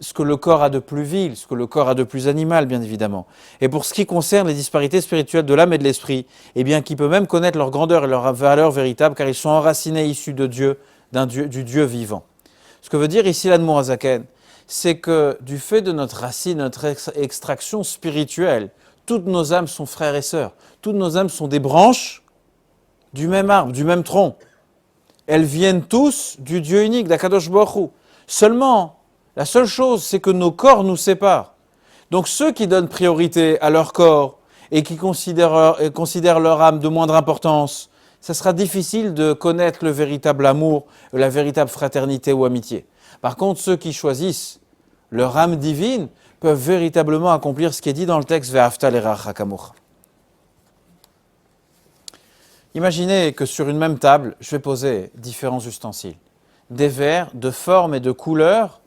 ce que le corps a de plus vil, ce que le corps a de plus animal, bien évidemment. Et pour ce qui concerne les disparités spirituelles de l'âme et de l'esprit, eh bien, qui peut même connaître leur grandeur et leur valeur véritable, car ils sont enracinés, issus de Dieu, du Dieu vivant. Ce que veut dire ici l'Admour Hazaken, c'est que du fait de notre racine, notre extraction spirituelle, toutes nos âmes sont frères et sœurs. Toutes nos âmes sont des branches du même arbre, du même tronc. Elles viennent tous du Dieu unique, d'Akadosh Baruch Hu. Seulement, la seule chose, c'est que nos corps nous séparent. Donc ceux qui donnent priorité à leur corps et qui considèrent leur âme de moindre importance, ça sera difficile de connaître le véritable amour, la véritable fraternité ou amitié. Par contre, ceux qui choisissent leur âme divine peuvent véritablement accomplir ce qui est dit dans le texte Ve'afta l'ereacha kamocha. Imaginez que sur une même table, je vais poser différents ustensiles. Des verres de forme et de couleur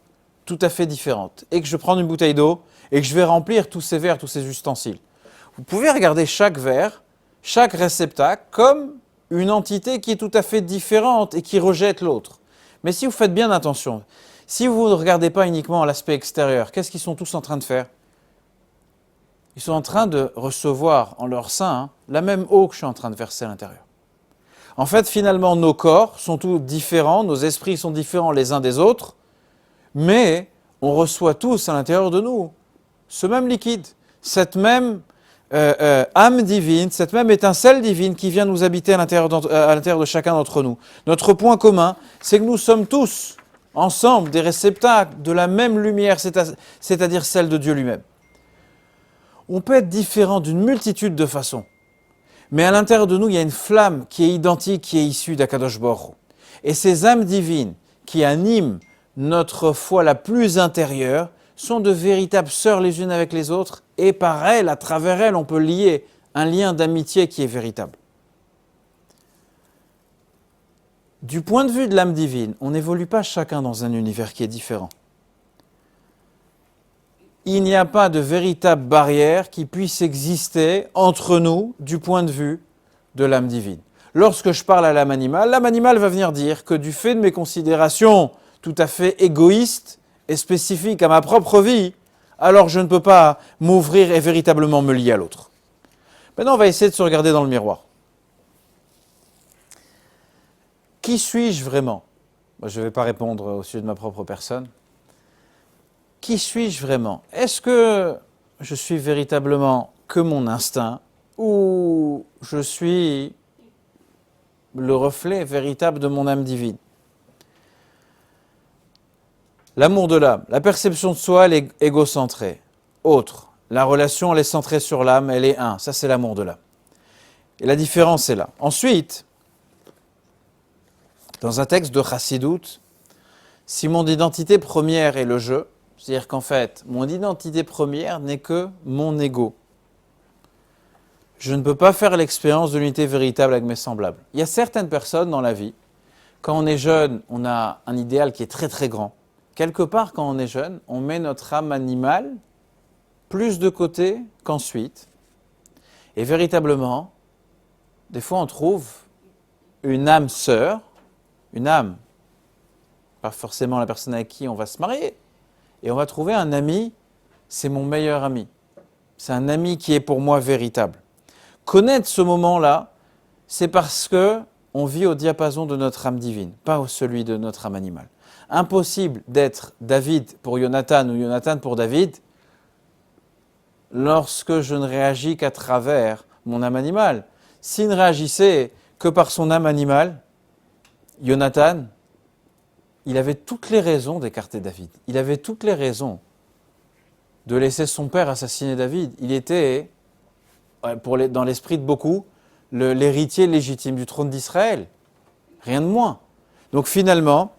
tout à fait différentes. Et que je prends une bouteille d'eau et que je vais remplir tous ces verres, tous ces ustensiles. Vous pouvez regarder chaque verre, chaque réceptacle, comme une entité qui est tout à fait différente et qui rejette l'autre. Mais si vous faites bien attention, si vous ne regardez pas uniquement l'aspect extérieur, qu'est-ce qu'ils sont tous en train de faire? Ils sont en train de recevoir en leur sein la même eau que je suis en train de verser à l'intérieur. En fait, finalement, nos corps sont tous différents, nos esprits sont différents les uns des autres, mais on reçoit tous à l'intérieur de nous ce même liquide, cette même âme divine, cette même étincelle divine qui vient nous habiter à l'intérieur de chacun d'entre nous. Notre point commun, c'est que nous sommes tous ensemble des réceptacles de la même lumière, c'est-à-dire celle de Dieu lui-même. On peut être différent d'une multitude de façons, mais à l'intérieur de nous, il y a une flamme qui est identique, qui est issue d'Akadosh Baruch Hu. Et ces âmes divines qui animent notre foi la plus intérieure sont de véritables sœurs les unes avec les autres, et par elles, à travers elles, on peut lier un lien d'amitié qui est véritable. Du point de vue de l'âme divine, on n'évolue pas chacun dans un univers qui est différent. Il n'y a pas de véritable barrière qui puisse exister entre nous du point de vue de l'âme divine. Lorsque je parle à l'âme animale va venir dire que du fait de mes considérations tout à fait égoïstes et spécifiques à ma propre vie, alors je ne peux pas m'ouvrir et véritablement me lier à l'autre. Maintenant, on va essayer de se regarder dans le miroir. Qui suis-je vraiment? Je ne vais pas répondre au sujet de ma propre personne. Qui suis-je vraiment? Est-ce que je suis véritablement que mon instinct ou je suis le reflet véritable de mon âme divine? L'amour de l'âme, la perception de soi, elle est égocentrée. Autre, La relation, elle est centrée sur l'âme, elle est un. Ça, c'est l'amour de l'âme. Et la différence est là. Ensuite, dans un texte de Chassidoute, si mon identité première est le jeu, c'est-à-dire qu'en fait, mon identité première n'est que mon ego, je ne peux pas faire l'expérience de l'unité véritable avec mes semblables. Il y a certaines personnes dans la vie, quand on est jeune, on a un idéal qui est très très grand. Quelque part, quand on est jeune, on met notre âme animale plus de côté qu'ensuite. Et véritablement, des fois on trouve une âme sœur, une âme, pas forcément la personne avec qui on va se marier, et on va trouver un ami, c'est mon meilleur ami. C'est un ami qui est pour moi véritable. Connaître ce moment-là, c'est parce que on vit au diapason de notre âme divine, pas au celui de notre âme animale. Impossible d'être David pour Jonathan ou Jonathan pour David lorsque je ne réagis qu'à travers mon âme animale. S'il ne réagissait que par son âme animale, Jonathan, il avait toutes les raisons d'écarter David. Il avait toutes les raisons de laisser son père assassiner David. Il était, dans l'esprit de beaucoup, l'héritier légitime du trône d'Israël. Rien de moins. Donc finalement,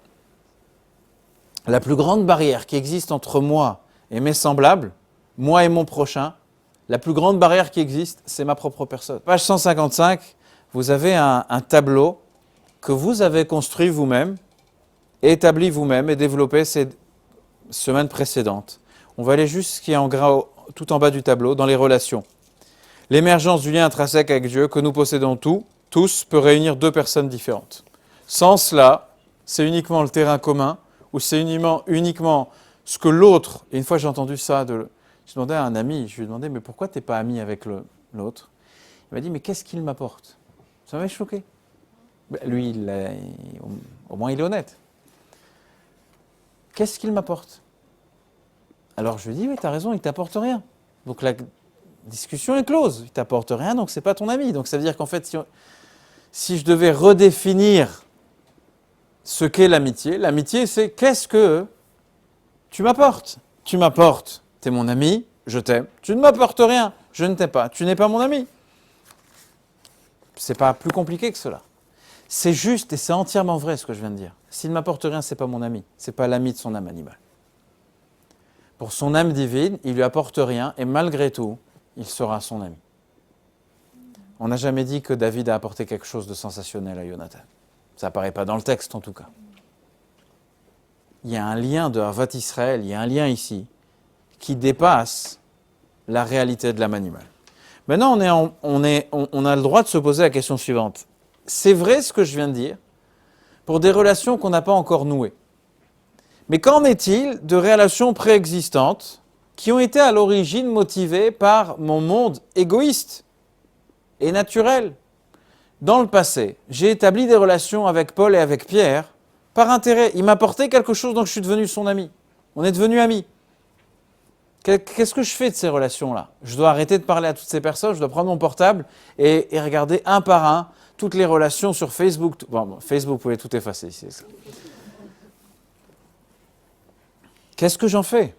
la plus grande barrière qui existe entre moi et mes semblables, moi et mon prochain, la plus grande barrière qui existe, c'est ma propre personne. Page 155, vous avez un tableau que vous avez construit vous-même, établi vous-même et développé ces semaines précédentes. On va aller juste ce qui est en gras tout en bas du tableau, dans les relations. L'émergence du lien intrinsèque avec Dieu que nous possédons tous peut réunir deux personnes différentes. Sans cela, c'est uniquement le terrain commun ou c'est uniquement ce que l'autre, et une fois j'ai entendu ça, je demandais à un ami, je lui ai demandé mais pourquoi tu n'es pas ami avec l'autre? Il m'a dit mais qu'est-ce qu'il m'apporte? Ça m'avait choqué. Lui, au moins il est honnête. Qu'est-ce qu'il m'apporte? Alors je lui ai dit, oui, tu as raison, il ne t'apporte rien. Donc la discussion est close. Il ne t'apporte rien, donc ce n'est pas ton ami. Donc ça veut dire qu'en fait, si je devais redéfinir ce qu'est l'amitié c'est qu'est-ce que tu m'apportes? Tu m'apportes, tu es mon ami, je t'aime. Tu ne m'apportes rien, je ne t'aime pas, tu n'es pas mon ami. Ce n'est pas plus compliqué que cela. C'est juste et c'est entièrement vrai ce que je viens de dire. S'il ne m'apporte rien, ce n'est pas mon ami. Ce n'est pas l'ami de son âme animale. Pour son âme divine, il ne lui apporte rien et malgré tout, il sera son ami. On n'a jamais dit que David a apporté quelque chose de sensationnel à Jonathan. Ça n'apparaît pas dans le texte en tout cas. Il y a un lien de Havat Israël, il y a un lien ici qui dépasse la réalité de l'âme animale. Maintenant, on a le droit de se poser la question suivante. C'est vrai ce que je viens de dire pour des relations qu'on n'a pas encore nouées. Mais qu'en est-il de relations préexistantes qui ont été à l'origine motivées par mon monde égoïste et naturel? Dans le passé, j'ai établi des relations avec Paul et avec Pierre par intérêt. Il m'apportait quelque chose, donc je suis devenu son ami. On est devenus amis. Qu'est-ce que je fais de ces relations-là? Je dois arrêter de parler à toutes ces personnes, je dois prendre mon portable et regarder un par un toutes les relations sur Facebook. Bon, Facebook, vous pouvez tout effacer ici. Qu'est-ce que j'en fais?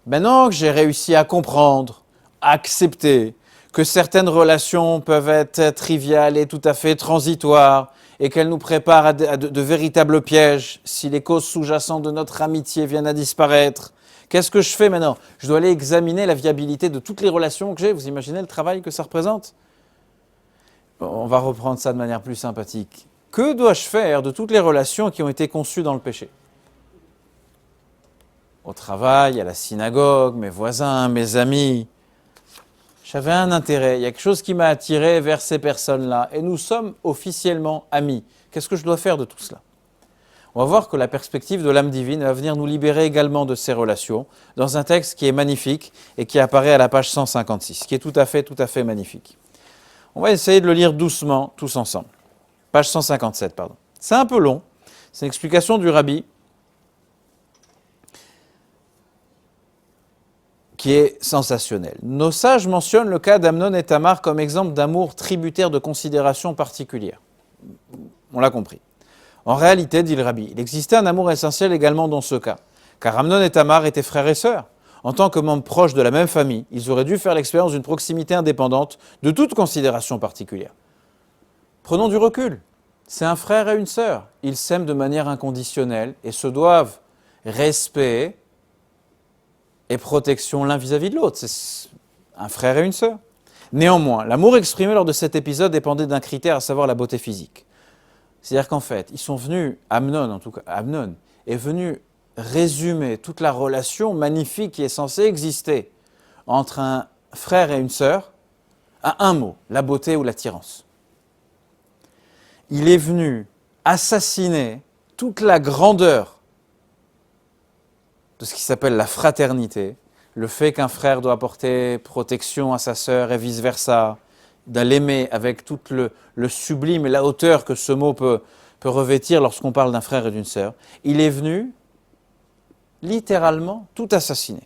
Maintenant que j'ai réussi à comprendre, à accepter que certaines relations peuvent être triviales et tout à fait transitoires et qu'elles nous préparent à de véritables pièges si les causes sous-jacentes de notre amitié viennent à disparaître, qu'est-ce que je fais maintenant? Je dois aller examiner la viabilité de toutes les relations que j'ai. Vous imaginez le travail que ça représente? Bon, on va reprendre ça de manière plus sympathique. Que dois-je faire de toutes les relations qui ont été conçues dans le péché? Au travail, à la synagogue, mes voisins, mes amis. J'avais un intérêt, il y a quelque chose qui m'a attiré vers ces personnes-là. Et nous sommes officiellement amis. Qu'est-ce que je dois faire de tout cela? On va voir que la perspective de l'âme divine va venir nous libérer également de ces relations dans un texte qui est magnifique et qui apparaît à la page 156, qui est tout à fait magnifique. On va essayer de le lire doucement, tous ensemble. Page 157, pardon. C'est un peu long, c'est une explication du rabbi qui est sensationnelle. Nos sages mentionnent le cas d'Amnon et Tamar comme exemple d'amour tributaire de considération particulière. On l'a compris. En réalité, dit le rabbi, il existait un amour essentiel également dans ce cas, car Amnon et Tamar étaient frères et sœurs. En tant que membres proches de la même famille, ils auraient dû faire l'expérience d'une proximité indépendante de toute considération particulière. Prenons du recul. C'est un frère et une sœur. Ils s'aiment de manière inconditionnelle et se doivent respect et protection l'un vis-à-vis de l'autre. C'est un frère et une sœur. Néanmoins, l'amour exprimé lors de cet épisode dépendait d'un critère, à savoir la beauté physique. C'est-à-dire qu'en fait, ils sont venus, Amnon est venu résumer toute la relation magnifique qui est censée exister entre un frère et une sœur à un mot, la beauté ou l'attirance. Il est venu assassiner toute la grandeur de ce qui s'appelle la fraternité, le fait qu'un frère doit apporter protection à sa sœur et vice-versa, de l'aimer avec tout le sublime et la hauteur que ce mot peut revêtir lorsqu'on parle d'un frère et d'une sœur. Il est venu littéralement tout assassiner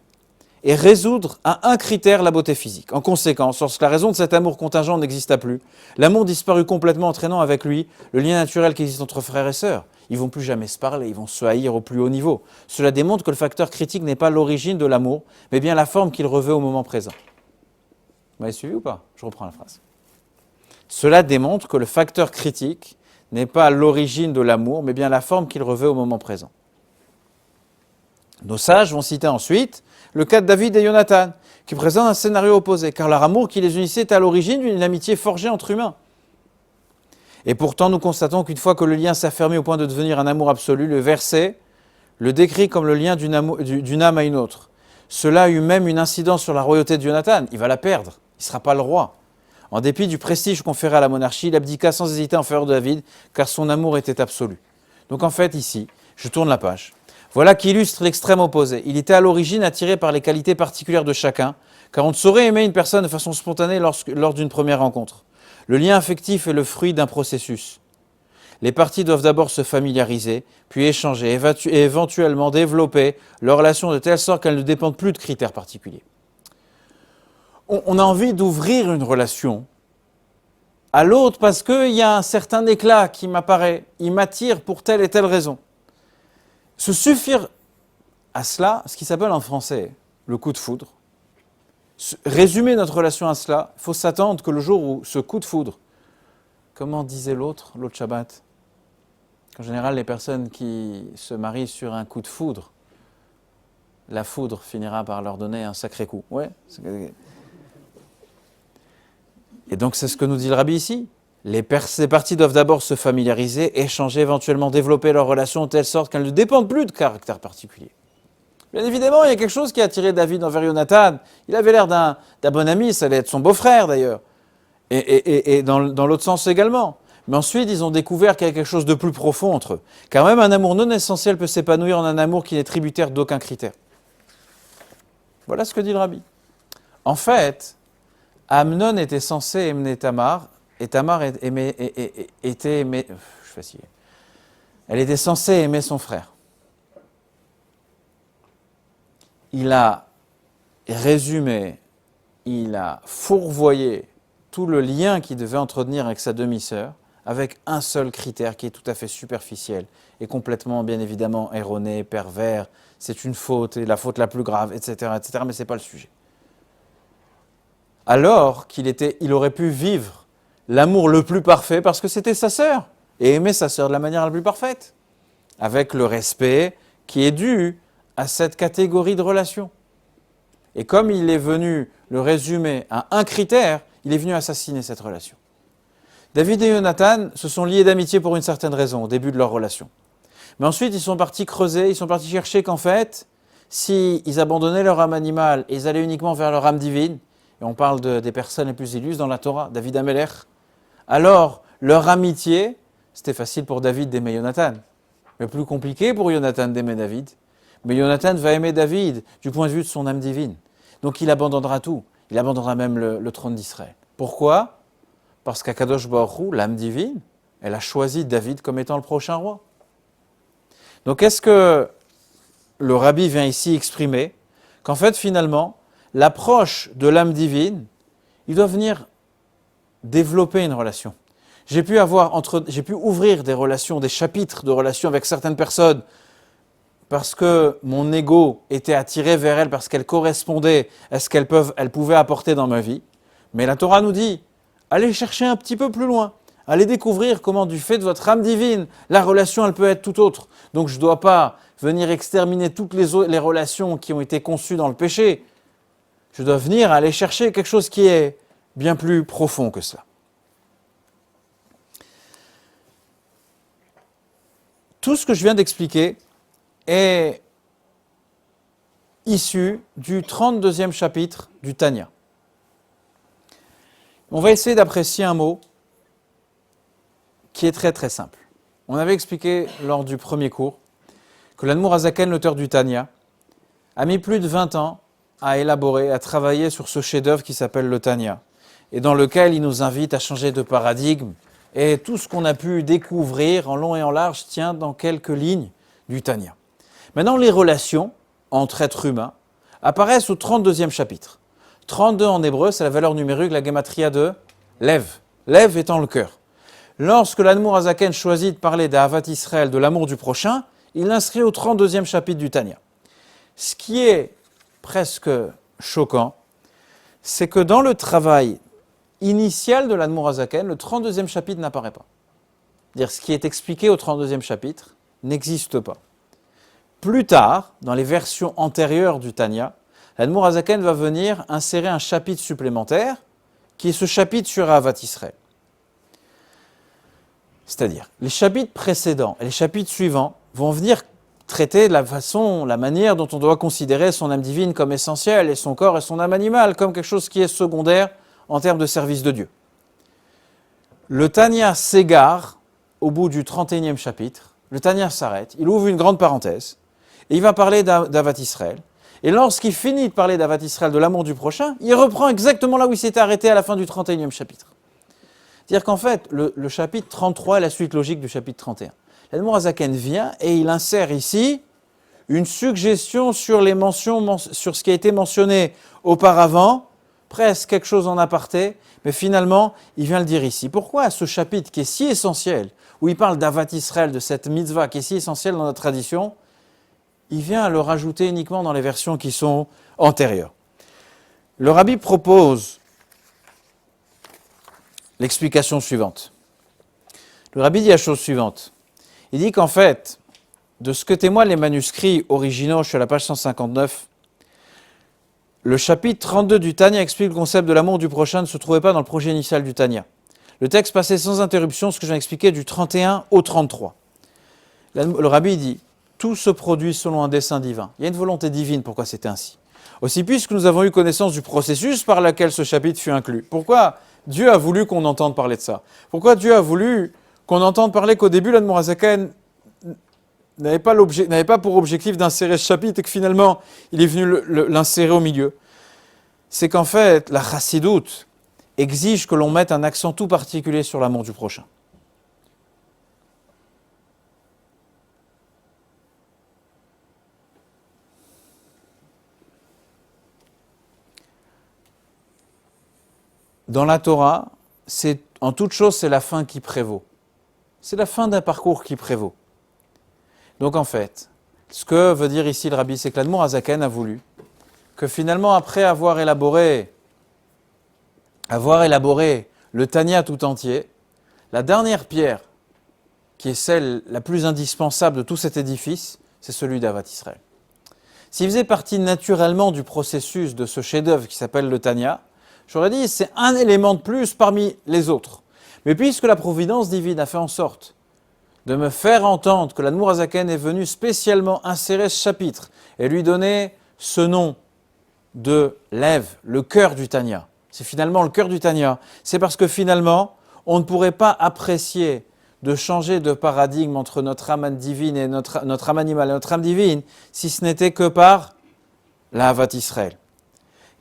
et résoudre à un critère la beauté physique. En conséquence, lorsque la raison de cet amour contingent n'exista plus, l'amour disparut complètement, entraînant avec lui le lien naturel qui existe entre frères et sœurs. Ils ne vont plus jamais se parler, ils vont se haïr au plus haut niveau. Cela démontre que le facteur critique n'est pas l'origine de l'amour, mais bien la forme qu'il revêt au moment présent. Vous m'avez suivi ou pas? Je reprends la phrase. Cela démontre que le facteur critique n'est pas l'origine de l'amour, mais bien la forme qu'il revêt au moment présent. Nos sages vont citer ensuite le cas de David et Jonathan, qui présentent un scénario opposé, car leur amour qui les unissait est à l'origine d'une amitié forgée entre humains. Et pourtant, nous constatons qu'une fois que le lien s'est affermi au point de devenir un amour absolu, le verset le décrit comme le lien d'une âme à une autre. Cela a eu même une incidence sur la royauté de Jonathan. Il va la perdre, il ne sera pas le roi. En dépit du prestige conféré à la monarchie, il abdiqua sans hésiter en faveur de David, car son amour était absolu. Donc en fait, ici, je tourne la page. Voilà qui illustre l'extrême opposé. Il était à l'origine attiré par les qualités particulières de chacun, car on ne saurait aimer une personne de façon spontanée lors d'une première rencontre. Le lien affectif est le fruit d'un processus. Les parties doivent d'abord se familiariser, puis échanger et éventuellement développer leur relation de telle sorte qu'elles ne dépendent plus de critères particuliers. On a envie d'ouvrir une relation à l'autre parce qu'il y a un certain éclat qui m'apparaît, il m'attire pour telle et telle raison. Se suffire à cela, ce qui s'appelle en français le coup de foudre, résumer notre relation à cela, il faut s'attendre que le jour où ce coup de foudre, comment disait l'autre Shabbat, qu'en général les personnes qui se marient sur un coup de foudre, la foudre finira par leur donner un sacré coup. Ouais. Et donc c'est ce que nous dit le Rabbi ici. Les parties doivent d'abord se familiariser, échanger, éventuellement développer leur relation de telle sorte qu'elles ne dépendent plus de caractère particulier. Bien évidemment, il y a quelque chose qui a attiré David envers Jonathan. Il avait l'air d'un bon ami, ça allait être son beau-frère d'ailleurs. Et dans l'autre sens également. Mais ensuite, ils ont découvert qu'il y a quelque chose de plus profond entre eux. Car même un amour non essentiel peut s'épanouir en un amour qui n'est tributaire d'aucun critère. Voilà ce que dit le Rabbi. En fait, Amnon était censé aimer Tamar, et Tamar était aimée. Je suis fatigué. Elle était censée aimer son frère. Il a résumé, il a fourvoyé tout le lien qu'il devait entretenir avec sa demi-sœur avec un seul critère qui est tout à fait superficiel et complètement, bien évidemment, erroné, pervers. C'est une faute, et la faute la plus grave, etc., mais ce n'est pas le sujet. Alors il aurait pu vivre l'amour le plus parfait parce que c'était sa sœur et aimer sa sœur de la manière la plus parfaite, avec le respect qui est dû à cette catégorie de relation. Et comme il est venu le résumer à un critère, il est venu assassiner cette relation. David et Jonathan se sont liés d'amitié pour une certaine raison au début de leur relation. Mais ensuite, ils sont partis creuser, ils sont partis chercher qu'en fait, s'ils abandonnaient leur âme animale et ils allaient uniquement vers leur âme divine, et on parle des personnes les plus illustres dans la Torah, David Amelech, alors leur amitié, c'était facile pour David d'aimer Jonathan, mais plus compliqué pour Jonathan d'aimer David. Mais Jonathan va aimer David du point de vue de son âme divine. Donc il abandonnera tout, il abandonnera même le trône d'Israël. Pourquoi ? Parce qu'Akadosh Baruch Hu, l'âme divine, elle a choisi David comme étant le prochain roi. Donc est-ce que le Rabbi vient ici exprimer qu'en fait finalement, l'approche de l'âme divine, il doit venir développer une relation. J'ai pu ouvrir des relations, des chapitres de relations avec certaines personnes parce que mon ego était attiré vers elles, parce qu'elles correspondaient à ce qu'elles pouvaient apporter dans ma vie. Mais la Torah nous dit, allez chercher un petit peu plus loin, allez découvrir comment du fait de votre âme divine, la relation elle peut être tout autre. Donc je ne dois pas venir exterminer toutes les relations qui ont été conçues dans le péché. Je dois venir aller chercher quelque chose qui est bien plus profond que cela. Tout ce que je viens d'expliquer est issu du 32e chapitre du Tanya. On va essayer d'apprécier un mot qui est très très simple. On avait expliqué lors du premier cours que l'Admour Hazaken, l'auteur du Tanya, a mis plus de 20 ans à élaborer, à travailler sur ce chef-d'œuvre qui s'appelle le Tanya, et dans lequel il nous invite à changer de paradigme, et tout ce qu'on a pu découvrir en long et en large tient dans quelques lignes du Tanya. Maintenant, les relations entre êtres humains apparaissent au 32e chapitre. 32 en hébreu, c'est la valeur numérique, la gematria de Lev. Lev étant le cœur. Lorsque l'Admour Hazaken choisit de parler d'Ahavat Israël, de l'amour du prochain, il l'inscrit au 32e chapitre du Tanya. Ce qui est presque choquant, c'est que dans le travail initial de l'Admour Hazaken, le 32e chapitre n'apparaît pas. C'est-à-dire ce qui est expliqué au 32e chapitre n'existe pas. Plus tard, dans les versions antérieures du Tanya, l'Admour Hazaken va venir insérer un chapitre supplémentaire qui est ce chapitre sur Ahavat Israël. C'est-à-dire, les chapitres précédents et les chapitres suivants vont venir traiter de la manière dont on doit considérer son âme divine comme essentielle et son corps et son âme animale comme quelque chose qui est secondaire en termes de service de Dieu. Le Tanya s'égare au bout du 31e chapitre, le Tanya s'arrête, il ouvre une grande parenthèse et il va parler d'Ahavat Israël. Et lorsqu'il finit de parler d'Ahavat Israël, de l'amour du prochain, il reprend exactement là où il s'était arrêté à la fin du 31e chapitre. C'est-à-dire qu'en fait, le chapitre 33 est la suite logique du chapitre 31. L'Admour Hazaken vient et il insère ici une suggestion sur les mentions, sur ce qui a été mentionné auparavant, presque quelque chose en aparté, mais finalement, il vient le dire ici. Pourquoi ce chapitre qui est si essentiel, où il parle d'Ahavat Israël, de cette mitzvah qui est si essentielle dans notre tradition, il vient le rajouter uniquement dans les versions qui sont antérieures. Le Rabbi propose l'explication suivante. Le Rabbi dit la chose suivante. Il dit qu'en fait, de ce que témoignent les manuscrits originaux, je suis à la page 159, le chapitre 32 du Tanya explique le concept de l'amour du prochain ne se trouvait pas dans le projet initial du Tanya. Le texte passait sans interruption, ce que je viens d'expliquer, du 31 au 33. Le Rabbi dit, tout se produit selon un dessein divin. Il y a une volonté divine, pourquoi c'était ainsi. Aussi puisque nous avons eu connaissance du processus par lequel ce chapitre fut inclus. Pourquoi Dieu a voulu qu'on entende parler de ça? Pourquoi Dieu a voulu qu'on entende parler qu'au début, l'Admour Hazaken n'avait pas pour objectif d'insérer ce chapitre et que finalement, il est venu l'insérer au milieu? C'est qu'en fait, la chassidoute exige que l'on mette un accent tout particulier sur l'amour du prochain. Dans la Torah, en toute chose, c'est la fin qui prévaut. C'est la fin d'un parcours qui prévaut. Donc en fait, ce que veut dire ici le Rabbi, c'est que l'Admour Hazaken a voulu que finalement, après avoir élaboré le Tanya tout entier, la dernière pierre, qui est celle la plus indispensable de tout cet édifice, c'est celui d'Ahavat Israël. S'il faisait partie naturellement du processus de ce chef-d'œuvre qui s'appelle le Tanya, j'aurais dit c'est un élément de plus parmi les autres. Mais puisque la providence divine a fait en sorte de me faire entendre que l'Admour Hazaken est venu spécialement insérer ce chapitre et lui donner ce nom de Lev, le cœur du Tanya. C'est finalement le cœur du Tanya. C'est parce que finalement, on ne pourrait pas apprécier de changer de paradigme entre notre âme divine et notre âme animale et notre âme divine si ce n'était que par l'Ahavat Israël.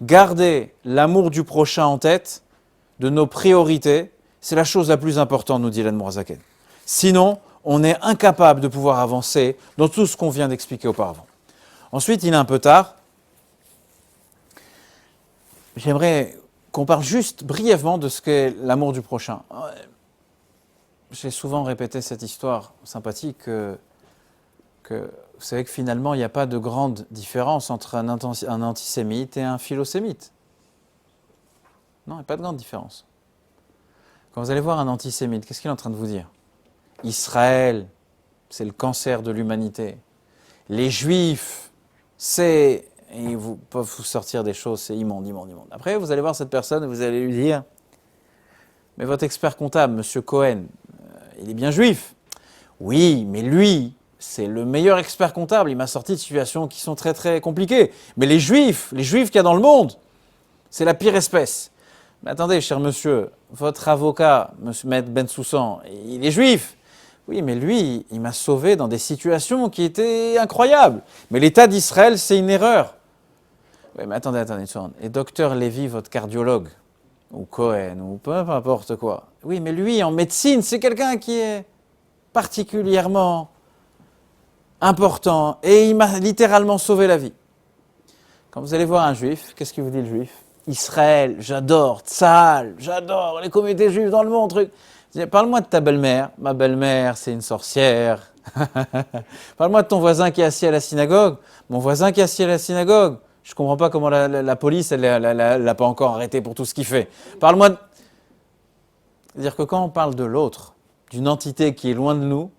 Garder l'amour du prochain en tête de nos priorités, c'est la chose la plus importante, nous dit l'Admour Hazaken. Sinon, on est incapable de pouvoir avancer dans tout ce qu'on vient d'expliquer auparavant. Ensuite, il est un peu tard. J'aimerais qu'on parle juste brièvement de ce qu'est l'amour du prochain. J'ai souvent répété cette histoire sympathique que vous Vous savez que finalement, il n'y a pas de grande différence entre un antisémite et un philosémite. Non, il n'y a pas de grande différence. Quand vous allez voir un antisémite, qu'est-ce qu'il est en train de vous dire? Israël, c'est le cancer de l'humanité. Les Juifs, c'est... Et ils peuvent vous sortir des choses, c'est immonde, immonde, immonde. Après, vous allez voir cette personne et vous allez lui dire, mais votre expert comptable, M. Cohen, il est bien juif. Oui, mais lui, c'est le meilleur expert comptable. Il m'a sorti de situations qui sont très, très compliquées. Mais les juifs qu'il y a dans le monde, c'est la pire espèce. Mais attendez, cher monsieur, votre avocat, M. Maître Bensoussan, il est juif. Oui, mais lui, il m'a sauvé dans des situations qui étaient incroyables. Mais l'État d'Israël, c'est une erreur. Oui, mais attendez une seconde. Et docteur Lévy, votre cardiologue, ou Cohen, ou peu importe quoi. Oui, mais lui, en médecine, c'est quelqu'un qui est particulièrement important. Et il m'a littéralement sauvé la vie. Quand vous allez voir un juif, qu'est-ce qu'il vous dit le juif? Israël, j'adore, Tzahal, j'adore les communautés juives dans le monde, truc. Parle-moi de ta belle-mère. Ma belle-mère, c'est une sorcière. Parle-moi de ton voisin qui est assis à la synagogue. Mon voisin qui est assis à la synagogue. Je ne comprends pas comment la police, elle l'a pas encore arrêté pour tout ce qu'il fait. Parle-moi de... C'est-à-dire que quand on parle de l'autre, d'une entité qui est loin de nous,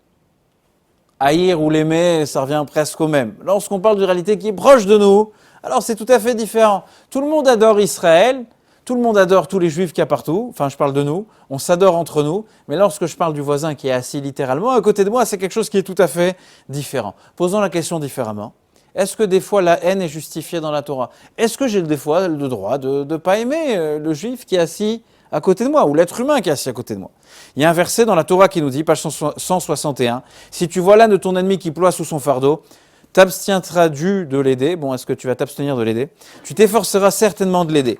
haïr ou l'aimer, ça revient presque au même. Lorsqu'on parle d'une réalité qui est proche de nous, alors c'est tout à fait différent. Tout le monde adore Israël, tout le monde adore tous les juifs qu'il y a partout, enfin je parle de nous, on s'adore entre nous, mais lorsque je parle du voisin qui est assis littéralement à côté de moi, c'est quelque chose qui est tout à fait différent. Posons la question différemment. Est-ce que des fois la haine est justifiée dans la Torah? Est-ce que j'ai des fois le droit de ne pas aimer le juif qui est assis à côté de moi, ou l'être humain qui est assis à côté de moi? Il y a un verset dans la Torah qui nous dit, page 161, « Si tu vois l'âne de ton ennemi qui ploie sous son fardeau, t'abstiendras-tu de l'aider ?» Bon, est-ce que tu vas t'abstenir de l'aider? Tu t'efforceras certainement de l'aider.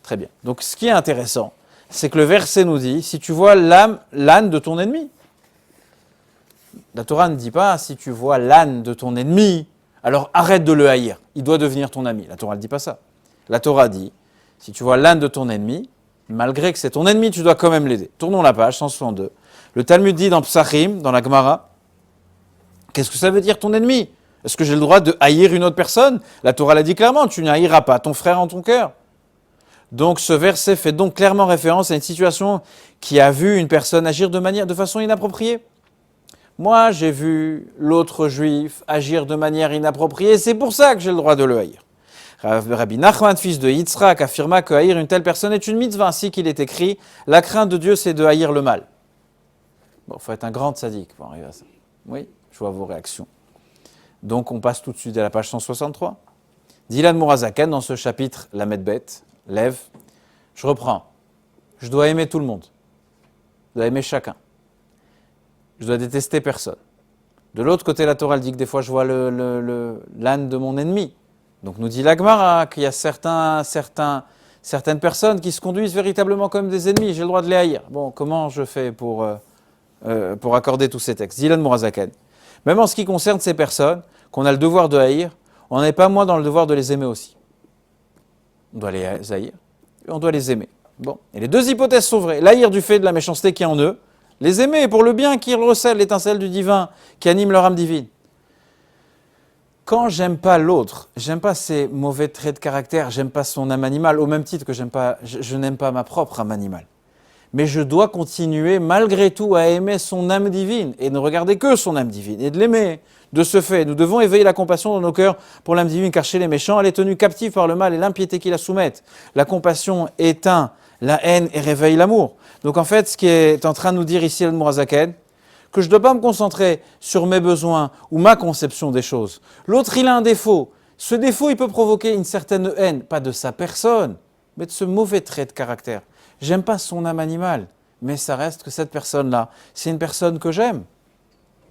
Très bien. Donc, ce qui est intéressant, c'est que le verset nous dit, si tu vois l'âne de ton ennemi. La Torah ne dit pas, si tu vois l'âne de ton ennemi, alors arrête de le haïr, il doit devenir ton ami. La Torah ne dit pas ça. La Torah dit, si tu vois l'âne de ton ennemi, malgré que c'est ton ennemi, tu dois quand même l'aider. Tournons la page, 162. Le Talmud dit dans Psachim, dans la Gemara, qu'est-ce que ça veut dire ton ennemi? Est-ce que j'ai le droit de haïr une autre personne? La Torah l'a dit clairement, tu n'haïras pas ton frère en ton cœur. Donc ce verset fait donc clairement référence à une situation qui a vu une personne agir de façon inappropriée. Moi, j'ai vu l'autre juif agir de manière inappropriée, c'est pour ça que j'ai le droit de le haïr. Rabbi Nachman, fils de Yitzhak, affirma que haïr une telle personne est une mitzvah, ainsi qu'il est écrit « La crainte de Dieu, c'est de haïr le mal ». Bon, il faut être un grand tzaddik pour arriver à ça. Oui, je vois vos réactions. Donc on passe tout de suite à la page 163. Dylan Mourazakan, dans ce chapitre, la Medbet, lève, je reprends. Je dois aimer tout le monde. Je dois aimer chacun. Je dois détester personne. De l'autre côté, la Torah dit que des fois, je vois l'âne de mon ennemi. Donc nous dit la Gemara qu'il y a certaines personnes qui se conduisent véritablement comme des ennemis. J'ai le droit de les haïr. Bon, comment je fais pour accorder tous ces textes? Dylan Mourazakan. Même en ce qui concerne ces personnes qu'on a le devoir de haïr, on n'est pas moins dans le devoir de les aimer aussi. On doit les haïr et on doit les aimer. Bon, et les deux hypothèses sont vraies. L'haïr du fait de la méchanceté qui est en eux, les aimer pour le bien qui recèle l'étincelle du divin, qui anime leur âme divine. Quand j'aime pas l'autre, j'aime pas ses mauvais traits de caractère, j'aime pas son âme animale, au même titre que je n'aime pas ma propre âme animale. Mais je dois continuer malgré tout à aimer son âme divine et ne regarder que son âme divine et de l'aimer. De ce fait, nous devons éveiller la compassion dans nos cœurs pour l'âme divine, car chez les méchants, elle est tenue captive par le mal et l'impiété qui la soumettent. La compassion éteint la haine et réveille l'amour. Donc en fait, ce qui est en train de nous dire ici le Mourazaken, que je ne dois pas me concentrer sur mes besoins ou ma conception des choses. L'autre, il a un défaut. Ce défaut, il peut provoquer une certaine haine, pas de sa personne, mais de ce mauvais trait de caractère. J'aime pas son âme animale, mais ça reste que cette personne-là, c'est une personne que j'aime.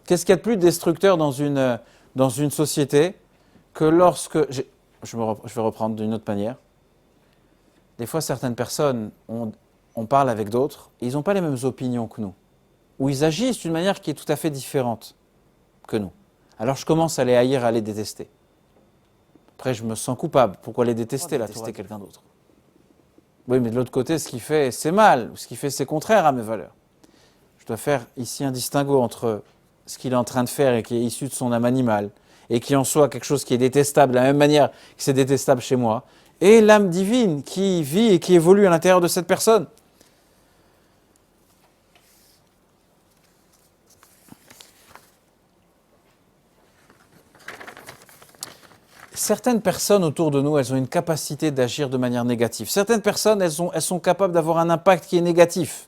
Qu'est-ce qu'il y a de plus destructeur dans une société que lorsque... Je vais reprendre d'une autre manière. Des fois, certaines personnes, on parle avec d'autres, et ils n'ont pas les mêmes opinions que nous. Ou ils agissent d'une manière qui est tout à fait différente que nous. Alors je commence à les haïr, à les détester. Après, je me sens coupable. Pourquoi les détester, là, détester quelqu'un d'autre? Oui, mais de l'autre côté, ce qu'il fait, c'est mal. Ce qu'il fait, c'est contraire à mes valeurs. Je dois faire ici un distinguo entre ce qu'il est en train de faire et qui est issu de son âme animale et qui en soit quelque chose qui est détestable de la même manière que c'est détestable chez moi, et l'âme divine qui vit et qui évolue à l'intérieur de cette personne. Certaines personnes autour de nous, elles ont une capacité d'agir de manière négative. Certaines personnes, elles sont capables d'avoir un impact qui est négatif.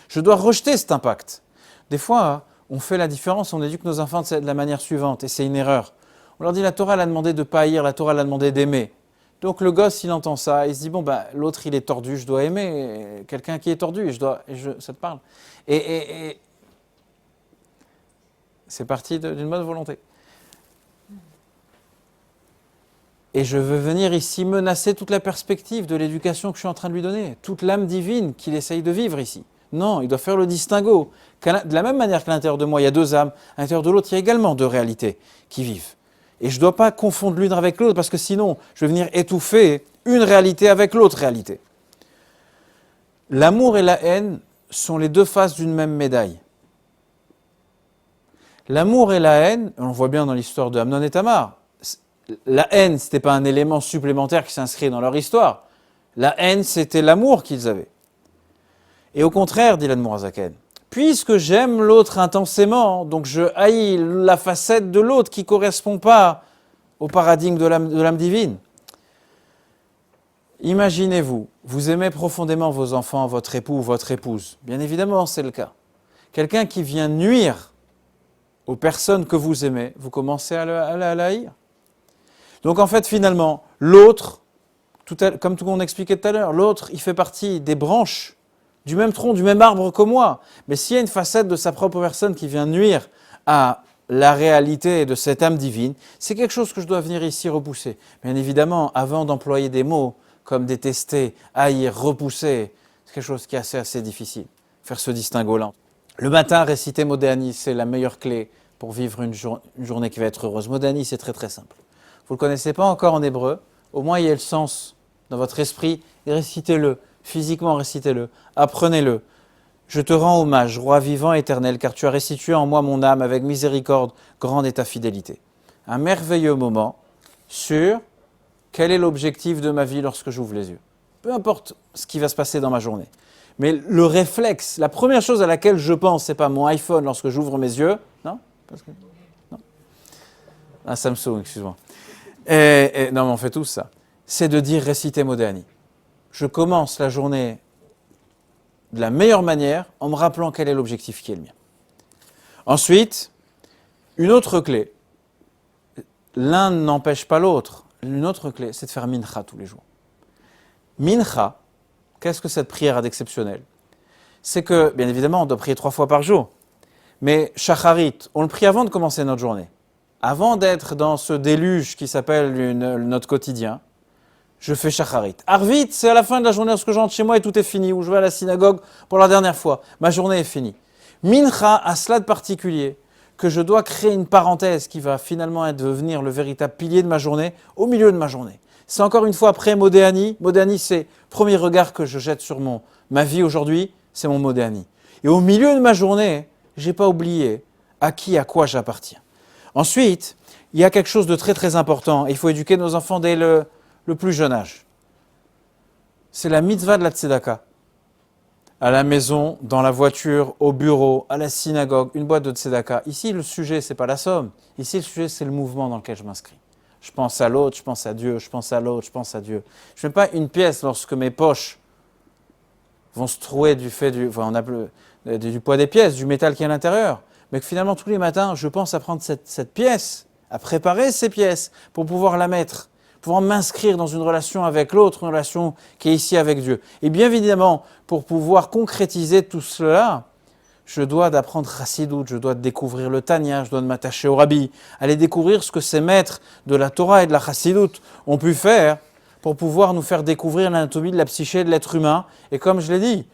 Je dois rejeter cet impact. Des fois, on fait la différence, on éduque nos enfants de la manière suivante, et c'est une erreur. On leur dit, la Torah, elle a demandé de ne pas haïr, la Torah, elle a demandé d'aimer. Donc le gosse, il entend ça, il se dit, bon, bah, l'autre, il est tordu, je dois aimer quelqu'un qui est tordu, et ça te parle. Et c'est parti d'une bonne volonté. Et je veux venir ici menacer toute la perspective de l'éducation que je suis en train de lui donner, toute l'âme divine qu'il essaye de vivre ici. Non, il doit faire le distinguo. De la même manière qu'à l'intérieur de moi, il y a deux âmes, à l'intérieur de l'autre, il y a également deux réalités qui vivent. Et je ne dois pas confondre l'une avec l'autre, parce que sinon, je vais venir étouffer une réalité avec l'autre réalité. L'amour et la haine sont les deux faces d'une même médaille. L'amour et la haine, on le voit bien dans l'histoire de Amnon et Tamar, la haine, ce n'était pas un élément supplémentaire qui s'inscrit dans leur histoire. La haine, c'était l'amour qu'ils avaient. Et au contraire, dit l'Admour HaZaken, puisque j'aime l'autre intensément, donc je haïs la facette de l'autre qui ne correspond pas au paradigme de l'âme divine. Imaginez-vous, vous aimez profondément vos enfants, votre époux ou votre épouse. Bien évidemment, c'est le cas. Quelqu'un qui vient nuire aux personnes que vous aimez, vous commencez à la haïr. Donc en fait, finalement, l'autre, comme tout le monde expliquait tout à l'heure, l'autre, il fait partie des branches du même tronc, du même arbre que moi. Mais s'il y a une facette de sa propre personne qui vient nuire à la réalité de cette âme divine, c'est quelque chose que je dois venir ici repousser. Bien évidemment, avant d'employer des mots comme détester, haïr, repousser, c'est quelque chose qui est assez difficile, faire ce distinguo-là. Le matin, réciter Modéani, c'est la meilleure clé pour vivre une journée qui va être heureuse. Modéani, c'est très très simple. Vous ne le connaissez pas encore en hébreu, au moins il y a le sens dans votre esprit, et récitez-le, physiquement récitez-le, apprenez-le. Je te rends hommage, roi vivant éternel, car tu as restitué en moi mon âme avec miséricorde, grande est ta fidélité. Un merveilleux moment sur quel est l'objectif de ma vie lorsque j'ouvre les yeux. Peu importe ce qui va se passer dans ma journée. Mais le réflexe, la première chose à laquelle je pense, ce n'est pas mon iPhone lorsque j'ouvre mes yeux, non, non. Un Samsung, excuse-moi. Non, mais on fait tous ça. C'est de dire réciter Modéani. Je commence la journée de la meilleure manière en me rappelant quel est l'objectif qui est le mien. Ensuite, une autre clé. L'un n'empêche pas l'autre. Une autre clé, c'est de faire mincha tous les jours. Mincha, qu'est-ce que cette prière a d'exceptionnel? C'est que, bien évidemment, on doit prier 3 fois par jour. Mais shacharit, on le prie avant de commencer notre journée. Avant d'être dans ce déluge qui s'appelle notre quotidien, je fais shacharit. Arvit, c'est à la fin de la journée lorsque j'entre chez moi et tout est fini, ou je vais à la synagogue pour la dernière fois. Ma journée est finie. Mincha a cela de particulier que je dois créer une parenthèse qui va finalement devenir le véritable pilier de ma journée, au milieu de ma journée. C'est encore une fois après Modéani. Modéani, c'est le premier regard que je jette sur ma vie aujourd'hui, c'est mon Modéani. Et au milieu de ma journée, je n'ai pas oublié à quoi j'appartiens. Ensuite, il y a quelque chose de très très important. Il faut éduquer nos enfants dès le plus jeune âge. C'est la mitzvah de la tzedaka. À la maison, dans la voiture, au bureau, à la synagogue, une boîte de tzedaka. Ici, le sujet, ce n'est pas la somme. Ici, le sujet, c'est le mouvement dans lequel je m'inscris. Je pense à l'autre, je pense à Dieu, je pense à l'autre, je pense à Dieu. Je ne fais pas une pièce lorsque mes poches vont se trouer du poids des pièces, du métal qui est à l'intérieur. Mais que finalement, tous les matins, je pense à prendre cette pièce, à préparer ces pièces pour pouvoir la mettre, pouvoir m'inscrire dans une relation avec l'autre, une relation qui est ici avec Dieu. Et bien évidemment, pour pouvoir concrétiser tout cela, je dois d'apprendre Chassidut, je dois découvrir le Tanya, je dois m'attacher au Rabbi, aller découvrir ce que ces maîtres de la Torah et de la Chassidut ont pu faire pour pouvoir nous faire découvrir l'anatomie de la psyché de l'être humain. Et comme je l'ai dit,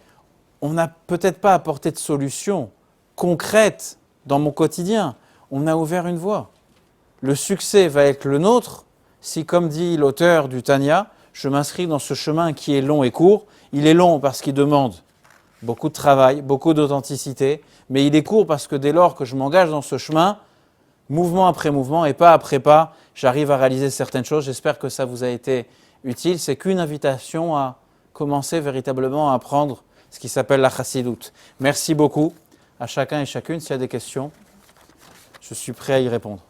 on n'a peut-être pas apporté de solution concrète dans mon quotidien. On a ouvert une voie. Le succès va être le nôtre si, comme dit l'auteur du Tanya, je m'inscris dans ce chemin qui est long et court. Il est long parce qu'il demande beaucoup de travail, beaucoup d'authenticité, mais il est court parce que dès lors que je m'engage dans ce chemin, mouvement après mouvement et pas après pas, j'arrive à réaliser certaines choses. J'espère que ça vous a été utile. C'est qu'une invitation à commencer véritablement à apprendre ce qui s'appelle la chassidoute. Merci beaucoup à chacun et chacune. S'il y a des questions, je suis prêt à y répondre.